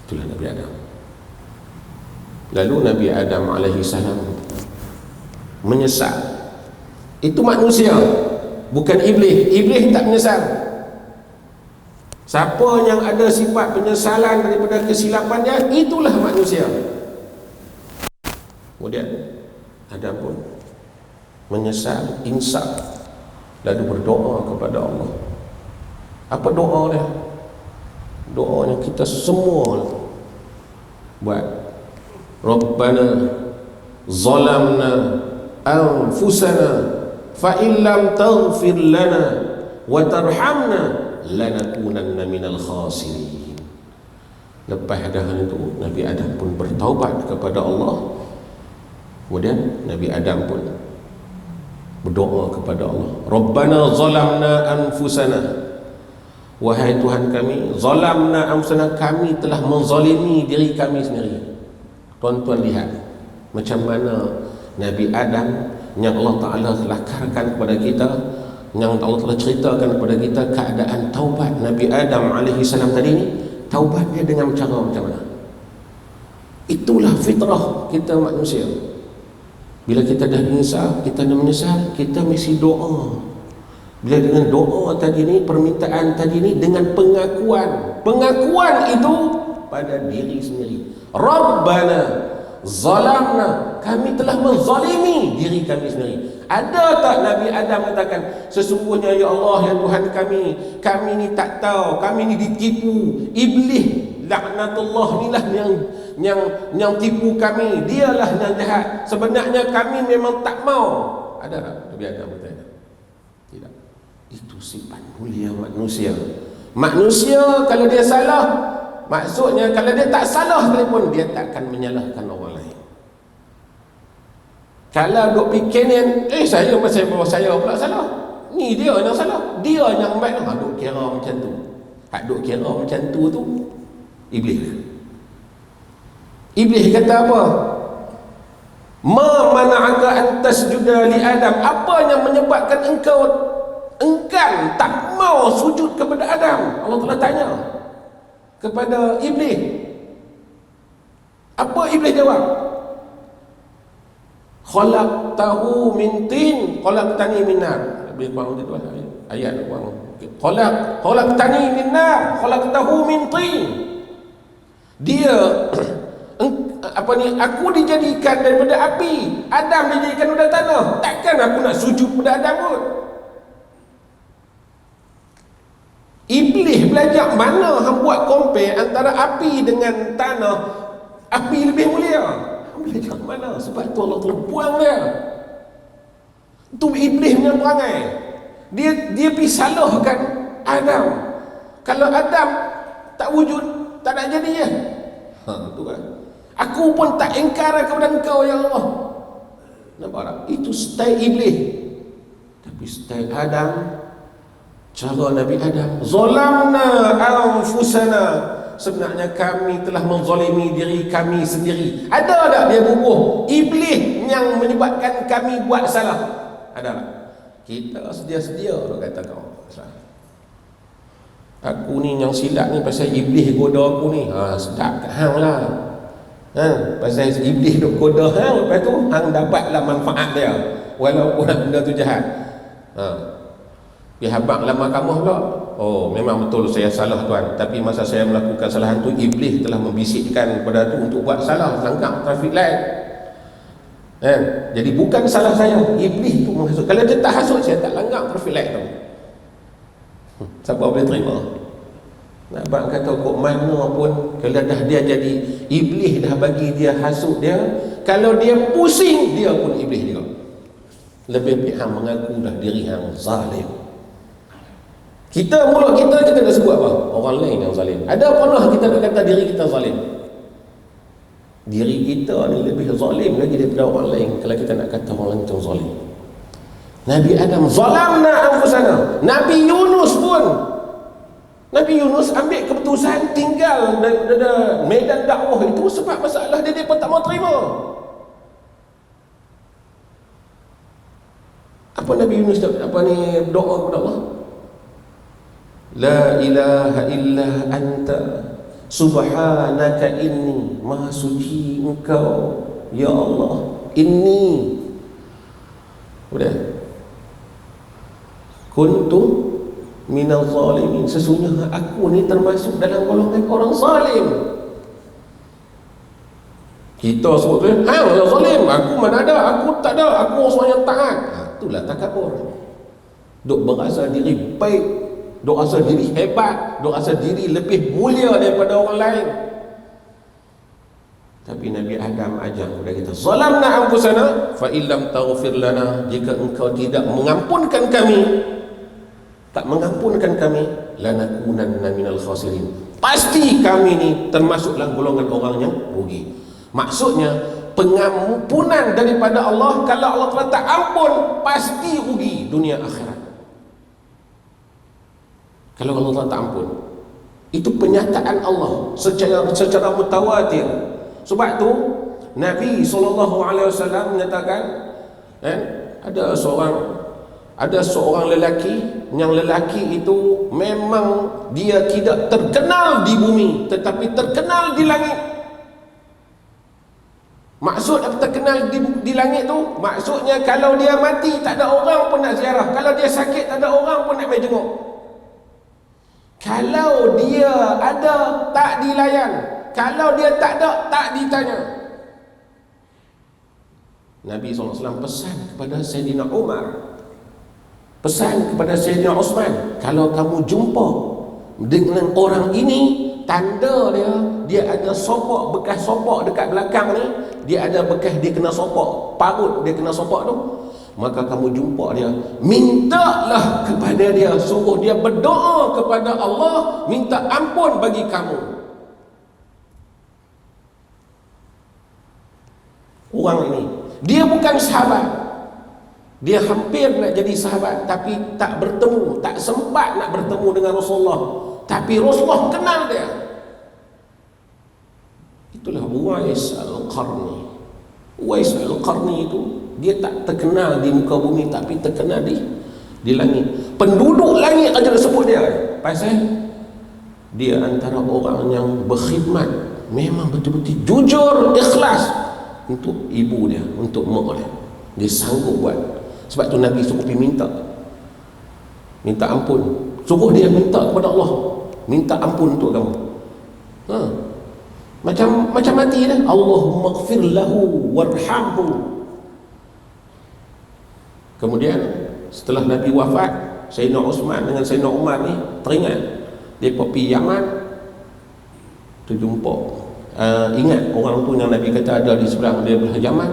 Itulah Nabi Adam. Lalu Nabi Adam alaihi salam menyesal. Itu manusia, bukan iblis. Iblis tak menyesal. Siapa yang ada sifat penyesalan daripada kesilapannya, itulah manusia. Kemudian Adam pun menyesal, insaf, lalu berdoa kepada Allah. Apa doa dia? Doanya kita semua buat. Rabbana zalamna anfusana fa in lam taghfir lana wa tarhamna lanakunanna minal khasirin. Lepas dah itu Nabi Adam pun bertaubat kepada Allah. Kemudian Nabi Adam pun berdoa kepada Allah, Rabbana zalamna anfusana, wahai Tuhan kami, zalamna anfusana, kami telah menzalimi diri kami sendiri. Tuan-tuan lihat macam mana Nabi Adam yang Allah Ta'ala lakarkan kepada kita, yang Allah Ta'ala ceritakan kepada kita keadaan taubat Nabi Adam alaihi salam tadi ni. Taubat dia dengan cara macam mana? Itulah fitrah kita manusia. Bila kita dah menyesal, kita dah menyesal, kita mesti doa. Bila dengan doa tadi ni, permintaan tadi ni, dengan pengakuan itu pada diri sendiri. Rabbana zalamna, kami telah menzalimi diri kami sendiri. Ada tak Nabi Adam katakan, sesungguhnya ya Allah, ya Tuhan kami ni tak tahu, kami ni ditipu. Iblis laknatullah inilah yang tipu kami, dialah yang jahat, sebenarnya kami memang tak mau. Ada tak Nabi Adam bertanya? Tidak. Itu sifat mulia manusia. Manusia kalau dia salah, Maksudnya kalau dia tak salah sekalipun, dia tak akan menyalahkan orang lain. Kalau duk fikir ni, saya pasal bawa saya pula salah, ni dia yang salah, dia yang baik. Duk kira macam tu. Duk kira macam tu iblis. Iblis kata apa? Ma mana'aka an tasjuda li Adam. Apa yang menyebabkan engkau enggan tak mau sujud kepada Adam? Allah Taala tanya kepada iblis. Apa iblis jawab? Khalaqtahu min tin, khalaqtani min nar. Lebih kurang itu ayat kurang. Khalaqtani min nar, khalaqtahu min tin. Dia aku dijadikan daripada api, Adam dijadikan daripada tanah. Takkan aku nak sujud pada Adam pun. Iblis belajar mana hang buat compare antara api dengan tanah, api lebih mulia. Belajar mana? Sebab tu Allah telah buang dia. Itu iblis punya perangai. Dia pergi salahkan Adam. Kalau Adam tak wujud, tak nak jadi je. Tu kan. Aku pun tak ingkar kepada engkau ya Allah. Nampak tak? Itu style iblis. Tapi style Adam, cara Nabi Adam, zalamna anfusana, sebenarnya kami telah menzalimi diri kami sendiri. Ada tak dia bubuh iblis yang menyebabkan kami buat salah? Ada tak? Kita sedia-sedia orang kata kau aku ni yang silap ni pasal iblis goda aku ni. Sedap kat hang lah. Pasal iblis duk goda hang, lepas tu hang dapatlah manfaat dia walaupun benda tu jahat. Dia habaq lama kamu pula. Oh, memang betul saya salah tuan, tapi masa saya melakukan kesalahan tu, iblis telah membisikkan kepada tu untuk buat salah, langgar traffic light. Jadi bukan salah saya, iblis tu menghasut. Kalau dia tak hasut, saya tak langgar traffic light tu. Siapa boleh terima? Nak abang kata kok mana pun, kalau dah dia jadi iblis, dah bagi dia hasut dia, kalau dia pusing, dia pun iblis juga. Lebih pihak mengaku dah diri hang zalim. Kita mulut kita dah sebut apa? Orang lain yang zalim. Ada pernah kita nak kata diri kita zalim? Diri kita ni lebih zalim lagi daripada orang lain kalau kita nak kata orang lain tu zalim. Nabi Adam zalamna anfusana. Nabi Yunus ambil keputusan tinggal daripada medan dakwah itu sebab masalah dia pun tak mau terima. Apa Nabi Yunus doa kepada Allah? La ilaha illa anta subhanaka inni, maha suci engkau ya Allah, inni udah kuntu minal zalimin, sesungguhnya aku ni termasuk dalam golongan orang zalim. Kita sebut tu, orang zalim, aku mana ada, aku tak ada, aku orang yang taat. Itulah takabur. Duk berasa diri baik, duk rasa diri hebat, duk rasa diri lebih mulia daripada orang lain. Tapi Nabi Adam ajar kepada kita, zalamna anfusana fa illam taghfir lana, jika engkau tidak mengampunkan kami, tak mengampunkan kami, lanakunanna minal khasirin, pasti kami ni termasuk dalam golongan orang yang rugi. Maksudnya pengampunan daripada Allah, kalau Allah telah tak ampun, pasti rugi dunia akhirat. Kalau Allah telah tak ampun, itu penyataan Allah secara mutawatir. Sebab tu Nabi SAW menyatakan, ada seorang lelaki, yang lelaki itu memang dia tidak terkenal di bumi tetapi terkenal di langit. Maksud terkenal di langit tu, maksudnya kalau dia mati tak ada orang pun nak ziarah, kalau dia sakit tak ada orang pun nak pergi jenguk, kalau dia ada tak dilayan, kalau dia tak ada tak ditanya. Nabi SAW pesan kepada Sayyidina Umar, pesan kepada Sayyidina Osman, kalau kamu jumpa dengan orang ini, tanda dia ada sopak, bekas sopak dekat belakang ni, dia ada bekas dia kena sopak, parut dia kena sopak tu, maka kamu jumpa dia, mintalah kepada dia, suruh dia berdoa kepada Allah, minta ampun bagi kamu. Orang ini, dia bukan sahabat, dia hampir nak jadi sahabat, tapi tak bertemu, tak sempat nak bertemu dengan Rasulullah, tapi Rasulullah kenal dia. Itulah Uwais Al-Qarni. Uwais Al-Qarni itu dia tak terkenal di muka bumi, tapi terkenal di langit. Penduduk langit aja sebut dia, pasal dia antara orang yang berkhidmat, memang betul-betul jujur, ikhlas untuk ibu dia, untuk mak dia. Dia sanggup buat. Sebab tu Nabi suruh pergi minta ampun, suruh dia minta kepada Allah, minta ampun untuk kamu. Macam mati dah. Allahumma ighfir lahu warhamhu. Kemudian setelah Nabi wafat, Sayyidina Uthman dengan Sayyidina Umar ni teringat, dia pergi Yaman tu jumpa, ingat orang tu yang Nabi kata ada di seberang dia belah Yaman,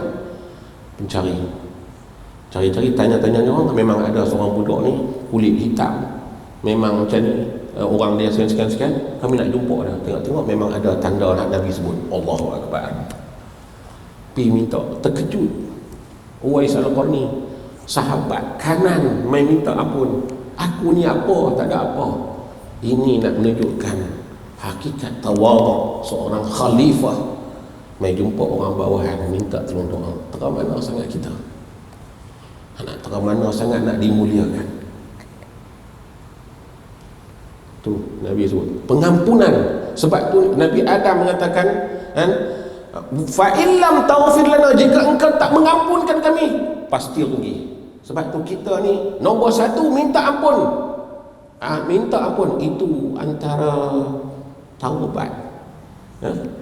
cari-cari, tanya-tanya orang, memang ada seorang budak ni kulit hitam, memang macam ni, orang dia sekian-sekian, kami nak jumpa dah. Tengok-tengok memang ada tanda nak Nabi sebut Allahu Akbar. Pergi minta, terkejut. Uwais Al-Qarni, sahabat kanan, main minta ampun. Aku ni apa? Tak ada apa. Ini nak menunjukkan hakikat tawaduk seorang khalifah. Main jumpa orang bawahan, minta tolong doa. Terang mana sangat kita, terang mana sangat nak dimuliakan. Tu Nabi sebut pengampunan. Sebab tu Nabi Adam mengatakan, fa illam taghfir lana, jika engkau tak mengampunkan kami, pasti rugi. Sebab tu kita ni nombor satu minta ampun. Minta ampun itu antara taubat,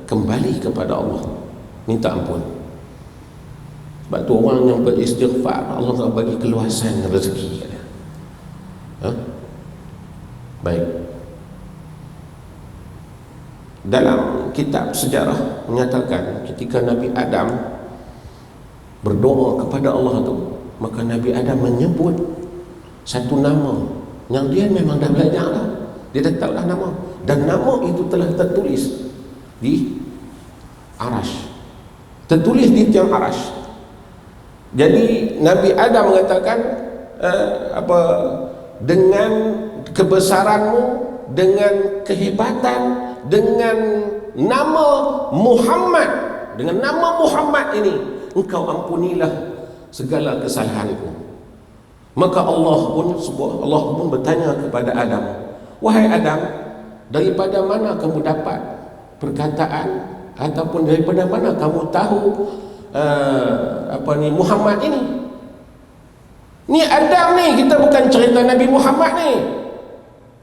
kembali kepada Allah, minta ampun. Sebab tu orang yang beristighfar, Allah tak bagi keluasan rezeki. Baik. Dalam kitab sejarah menyatakan ketika Nabi Adam berdoa kepada Allah tu, maka Nabi Adam menyebut satu nama yang dia memang dah belajar dah. Dia dah tahu dah nama, dan nama itu telah tertulis di Arash, tertulis di tiang Arash. Jadi Nabi Adam mengatakan, dengan kebesaranmu, dengan kehebatan, dengan nama Muhammad, dengan nama Muhammad ini, engkau ampunilah segala kesalahanku. Maka Allah pun bertanya kepada Adam, wahai Adam, daripada mana kamu dapat perkataan, ataupun daripada mana kamu tahu Muhammad ini? Ni Adam ni, kita bukan cerita Nabi Muhammad ni.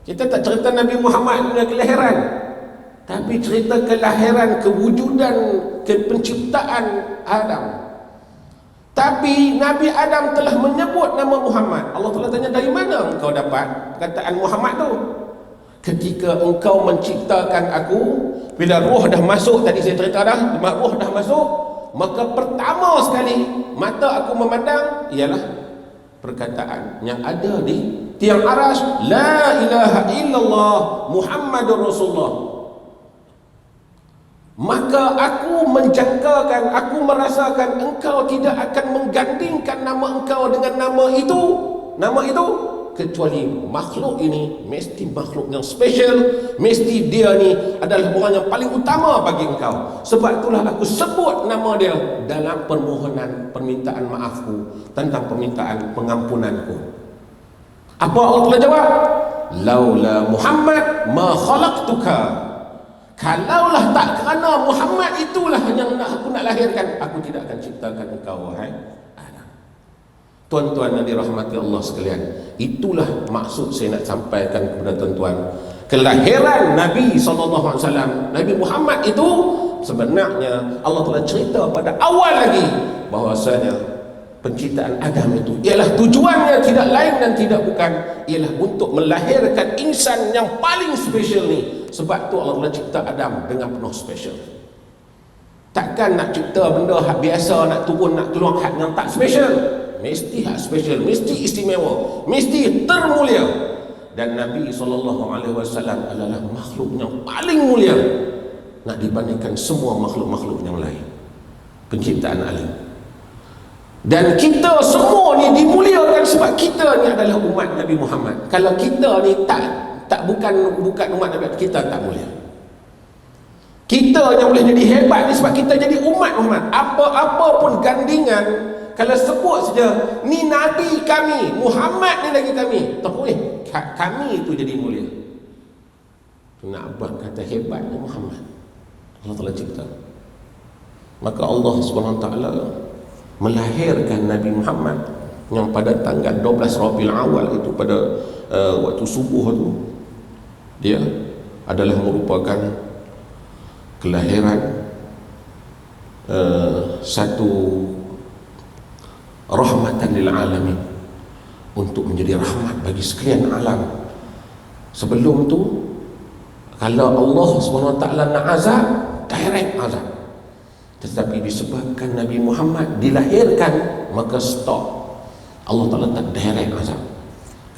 Kita tak cerita Nabi Muhammad punya kelahiran, tapi cerita kelahiran, kewujudan, penciptaan Adam. Tapi Nabi Adam telah menyebut nama Muhammad. Allah telah tanya, dari mana engkau dapat perkataan Muhammad tu? Ketika engkau menciptakan aku, bila roh dah masuk, tadi saya cerita dah, roh dah masuk, maka pertama sekali mata aku memandang ialah perkataan yang ada di tiang Arash, la ilaha illallah Muhammadur Rasulullah. Maka aku menjangkakan, aku merasakan engkau tidak akan menggandingkan nama engkau dengan nama itu, kecuali makhluk ini mesti makhluk yang special, mesti dia ni adalah orang yang paling utama bagi engkau. Sebab itulah aku sebut nama dia dalam permohonan permintaan maafku, tentang permintaan pengampunanku. Apa Allah telah jawab? Laula Muhammad ma khalaqtuka. Kalaulah tak kerana Muhammad itulah yang aku nak lahirkan, aku tidak akan ciptakan engkau, wahai Adam. Tuan-tuan yang dirahmati Allah sekalian, itulah maksud saya nak sampaikan kepada tuan-tuan. Kelahiran Nabi SAW, Nabi Muhammad itu sebenarnya Allah telah cerita pada awal lagi bahwasanya penciptaan Adam itu ialah tujuannya tidak lain dan tidak bukan ialah untuk melahirkan insan yang paling spesial ni. Sebab tu Allah telah cipta Adam dengan penuh spesial. Takkan nak cipta benda hak biasa, nak turun, nak keluar hak yang tak spesial. Mesti hak spesial, mesti istimewa, mesti termulia. Dan Nabi SAW adalah makhluk yang paling mulia nak dibandingkan semua makhluk-makhluk yang lain. penciptaan alam. Dan kita semua ni dimuliakan sebab kita ni adalah umat Nabi Muhammad. Kalau kita ni bukan umat Nabi, kita tak mulia. Kita yang boleh jadi hebat ni sebab kita jadi umat Muhammad. Apa-apa pun gandingan, kalau sebut saja ni Nabi kami, Muhammad ni lagi kami, kami itu jadi mulia. Nak buat kata hebat ni Muhammad, Allah Ta'ala cipta. Maka Allah SWT melahirkan Nabi Muhammad yang pada tanggal 12 Rabiul Awal itu, pada waktu subuh tu, dia adalah merupakan kelahiran satu rahmatan lil alamin, untuk menjadi rahmat bagi sekalian alam. Sebelum tu, kalau Allah SWT nak azab, direct azab. Tetapi disebabkan Nabi Muhammad dilahirkan, maka stop. Allah Ta'ala tak direct azab.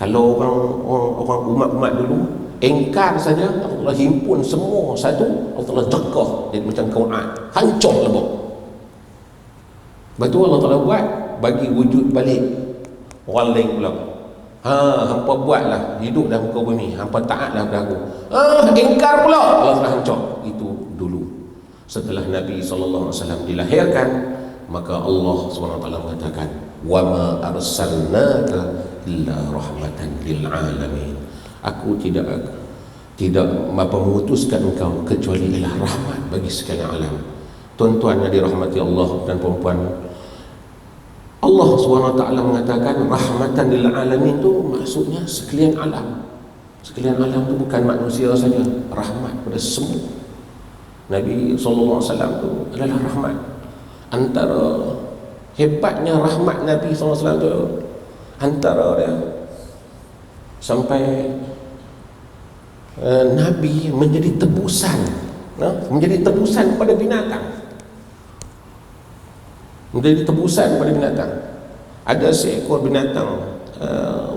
Kalau orang umat-umat dulu engkar saja, Allah himpun semua satu, Allah Ta'ala dekah jadi macam Quran, hancur lebok. Lepas tu Allah Ta'ala buat bagi wujud balik orang lain pula. Hampa buatlah hidup dalam muka bumi, hampa taatlah pada aku. Engkar pula, Allah Ta'ala hancur. Itu dulu. Setelah Nabi SAW dilahirkan, maka Allah SWT mengatakan, wa ma arsalnaka illa rahmatan lil alamin. Aku tidak memutuskan engkau kecuali ialah rahmat bagi sekalian alam. Tuan-tuan yang dirahmati Allah dan perempuan, Allah SWT mengatakan rahmatan lil alamin tu maksudnya sekalian alam. Sekalian alam tu bukan manusia saja, rahmat pada semua. Nabi SAW tu adalah rahmat. Antara hebatnya rahmat Nabi SAW tu, antara dia sampai Nabi menjadi tebusan, menjadi tebusan pada binatang, menjadi tebusan pada binatang. Ada seekor binatang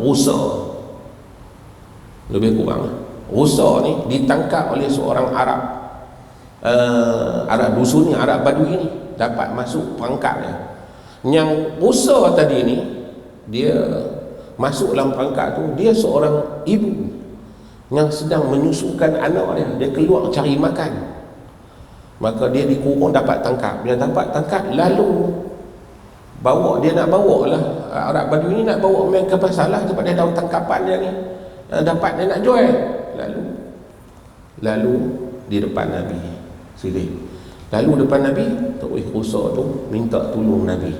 rusa, lebih kurang rusa ni ditangkap oleh seorang Arab dusun ni, Arab Badui ni, dapat masuk perangkap dia. Yang rusa tadi ni, dia masuk dalam perangkap tu, dia seorang ibu yang sedang menyusukan anak dia. Dia keluar cari makan, maka dia dikurung, dapat tangkap. Bila dapat tangkap, lalu dia nak bawa lah, Arab Badui ni nak bawa main ke pasar lah, tempat dia dalam tangkapan dia ni, dapat dia nak jual. Lalu di depan Nabi sini, lalu depan Nabi, rusa tu minta tolong Nabi.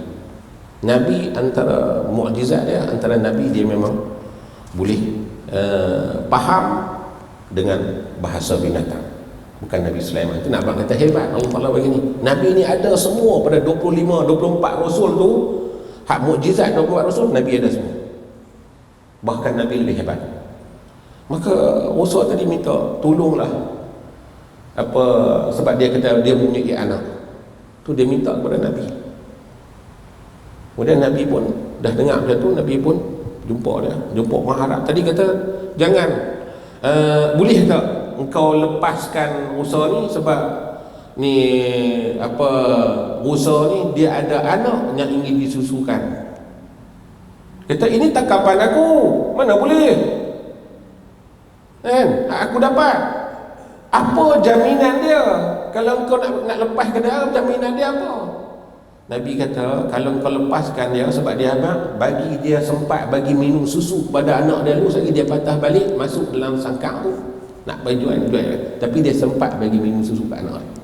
Nabi, antara mukjizat dia, antara Nabi dia memang boleh faham dengan bahasa binatang. Bukan Nabi Sulaiman. Itu nak kata hebat Allah Ta'ala begini. Nabi ni ada semua pada 25-24 Rasul tu. Hak mukjizat 24 Rasul, Nabi ada semua. Bahkan Nabi lebih hebat. Maka Rasul tadi minta tolonglah, sebab dia kata dia mempunyai anak tu, dia minta kepada Nabi. Kemudian Nabi pun dah dengar macam tu, Nabi pun jumpa orang Arab tadi, kata jangan, boleh tak engkau lepaskan rusa ni, sebab ni rusa ni dia ada anak yang ingin disusukan. Kata ini tangkapan aku, mana boleh kan, aku dapat. Apa jaminan dia? Kalau engkau nak lepaskan dia, jaminan dia apa? Nabi kata, kalau engkau lepaskan dia, sebab dia bagi dia sempat bagi minum susu pada anak dia dulu, sekali dia patah balik masuk dalam sangkar tu, nak bagi jual, tapi dia sempat bagi minum susu pada anak dia.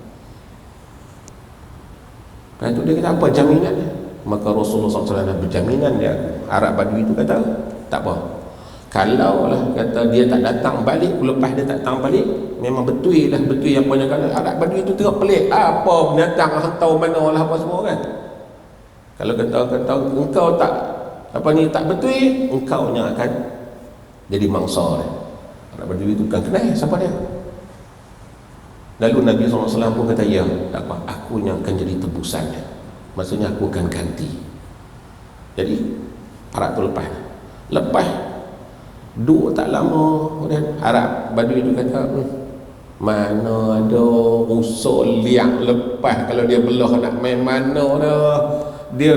Lepas tu dia kata, apa jaminan dia? Maka Rasulullah SAW berjaminan dia. Arab Badui itu kata, tak apa, kalau lah kata dia tak datang balik, lepas dia tak datang balik, memang betul yang banyak kali Arab Badui itu tengok pelik, apa binatang hantar mana lah apa semua kan. Kalau kata engkau tak tak betul, engkau yang akan jadi mangsa dia. Arab Badui itu bukan kenal siapa dia. Lalu Nabi SAW pun kata, ya tak apa, aku yang akan jadi tebusannya, maksudnya aku akan ganti. Jadi Arab tu lepas dua tak lama, kemudian Arab Badui itu kata, Mana ada usul liang lepas kalau dia belah nak main mana dah. Dia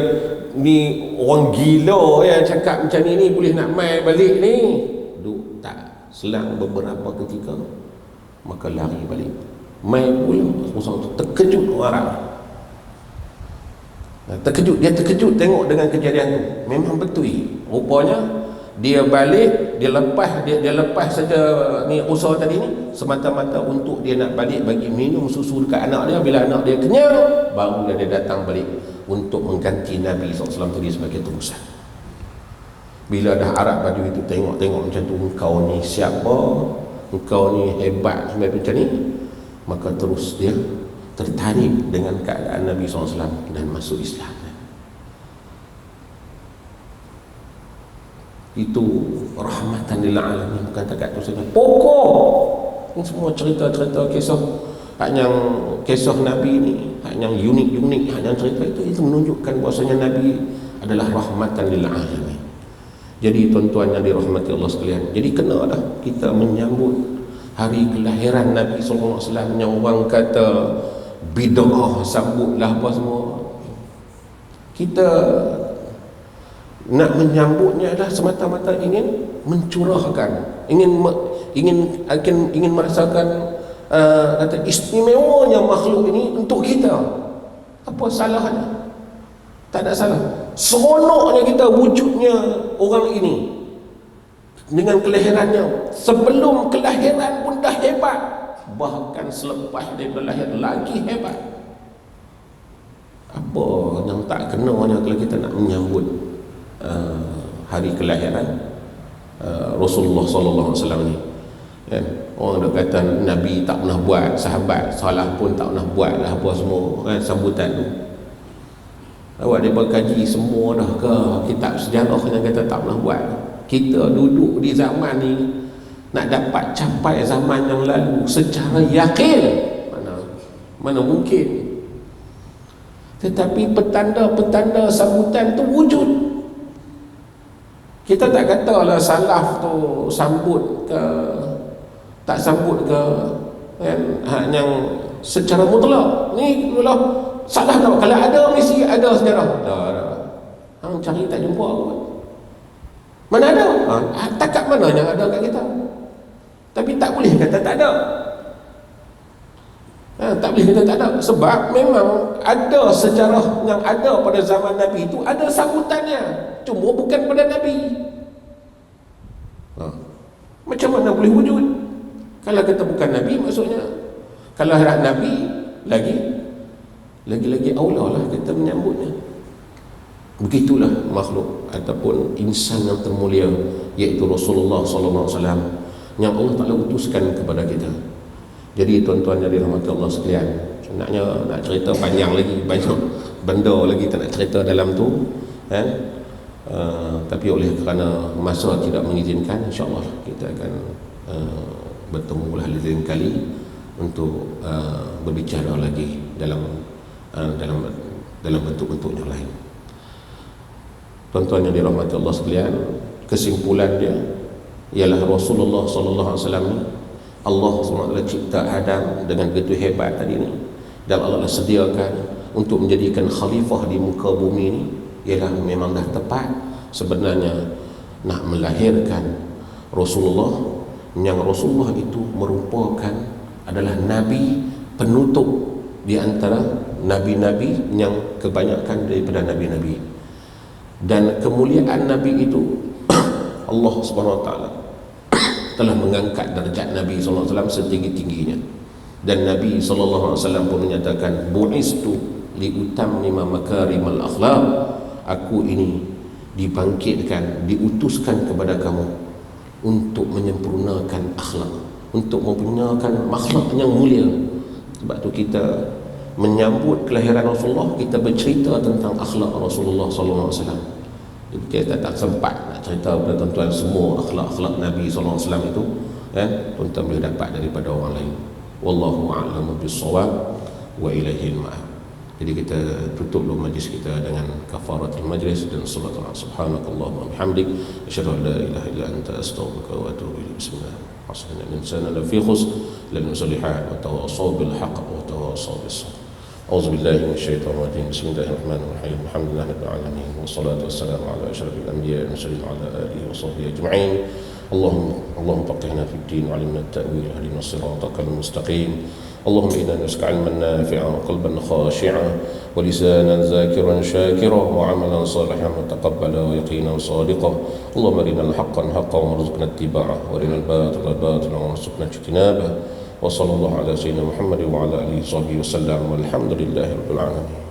ni orang gila yang cakap macam ni boleh nak main balik ni. Duk tak selang beberapa ketika maka lari balik. Main pula usaha tu terkejut orang. Dia terkejut tengok dengan kejadian tu. Memang betul. Rupanya dia balik, dia lepas saja ni usaha tadi ni semata-mata untuk dia nak balik bagi minum susu dekat anak dia. Bila anak dia kenyang, baru dia datang balik untuk mengganti Nabi SAW tadi sebagai terusan. Bila dah arak baju itu, tengok macam tu, engkau ni siapa, engkau ni hebat macam ni, maka terus dia tertarik dengan keadaan Nabi SAW dan masuk Islam. Itu rahmatan lil alamin, bukan takat tu saja. Pokok ini semua cerita-cerita kisah, hanya kisah Nabi ni, hanya unik-unik, hanya cerita itu menunjukkan bahasanya Nabi adalah rahmatan lil alamin. Jadi tuan-tuan yang dirahmati Allah sekalian, jadi kena dah kita menyambut hari kelahiran Nabi SAW yang orang kata bid'ah, sambutlah apa semua. Kita nak menyambutnya adalah semata-mata ingin mencurahkan, ingin merasakan kata istimewanya makhluk ini untuk kita. Apa salahnya? Tak ada salah. Seronoknya kita wujudnya orang ini dengan kelahirannya. Sebelum kelahiran pun dah hebat, bahkan selepas dia berlahir lagi hebat. Apa yang tak kenanya kalau kita nak menyambut hari kelahiran Rasulullah SAW ni, kan? Orang dah kata Nabi tak pernah buat, sahabat salah pun tak pernah buat lah apa semua, kan, sambutan tu. Awak dia berkaji semua dah ke kitab sejarah yang kata tak pernah buat? Kita duduk di zaman ni nak dapat capai zaman yang lalu secara yakin, mana mungkin. Tetapi petanda-petanda sambutan tu wujud. Kita tak katalah salaf tu sambut ke tak sambut ke, kan, yang secara mutlak ni itulah salah tak. Kalau ada mesti ada sejarah. Dah. Hang cari tak jumpa apa. Mana ada? Takat mana yang ada kat kita? Tapi tak boleh kata tak ada. Tak boleh kata tak ada. Sebab memang ada sejarah yang ada pada zaman Nabi itu, ada sambutannya, cuma bukan pada Nabi. Macam mana boleh wujud? Kalau kata bukan Nabi, maksudnya kalau hak Nabi lagi aula lah kita menyambutnya. Begitulah makhluk ataupun insan yang termulia, iaitu Rasulullah SAW, yang Allah Ta'ala utuskan kepada kita. Jadi tuan-tuan yang dirahmati Allah sekalian, sebenarnya nak cerita panjang lagi, banyak benda lagi tak nak cerita dalam tu, kan? Tapi oleh kerana masa tidak mengizinkan, insyaAllah kita akan bertemu lain kali untuk berbicara lagi dalam bentuk-bentuk yang lain. Tuan-tuan yang dirahmati Allah sekalian, kesimpulan dia ialah Rasulullah SAW ni, Allah SWT cipta Adam dengan begitu hebat tadi ni, dan Allah sediakan untuk menjadikan khalifah di muka bumi ni, ialah memang dah tepat sebenarnya nak melahirkan Rasulullah, yang Rasulullah itu merupakan adalah Nabi penutup di antara Nabi-Nabi yang kebanyakan daripada Nabi-Nabi. Dan kemuliaan Nabi itu Allah SWT telah mengangkat darjat Nabi SAW setinggi-tingginya. Dan Nabi SAW pun menyatakan, bu'istu liutammima makarimal akhlaq, aku ini dibangkitkan, diutuskan kepada kamu untuk menyempurnakan akhlak, untuk mempunyai makhluk yang mulia. Sebab tu kita menyambut kelahiran Rasulullah, kita bercerita tentang akhlak Rasulullah SAW. Jadi kita tak sempat nak cerita kepada tuan-tuan semua akhlak-akhlak Nabi SAW itu, kan? Tuan-tuan boleh dapat daripada orang lain. Wallahu a'lamu bis-shawab wa ilaihil ma'ab. Jadi kita tutup dulu majlis kita dengan kafaratul majlis dan salat. Subhanakallahumma bihamdik asyhadu an la ilaha illa anta astaghfiruka wa atubu ilaik. Bismillah. Aslan al-insana la fi khusr illa al-muslihat wa tawasaw bil haqq wa tawasaw bis sabr. A'udzu billahi minasyaitonir rajim. Bismillahirrahmanirrahim. Alhamdulillahi rabbil alamin wassalatu wassalamu ala asyrafil anbiya'i wal mursalin wa ala alihi wa sahbihi ajma'in. اللهم فقهنا في الدين وعلمنا التأويل وهدنا صراطك المستقيم. اللهم إنا نسألك علما نافعا وقلبا خاشعا ولسانا ذاكرا شاكرا وعملا صالحا متقبلا ويقينا صادقا. اللهم أرنا الحق حقا وارزقنا اتباعه وأرنا الباطل باطلا وارزقنا اجتنابه. وصلى الله على سيدنا محمد وعلى آله وصحبه وسلم والحمد لله رب العالمين.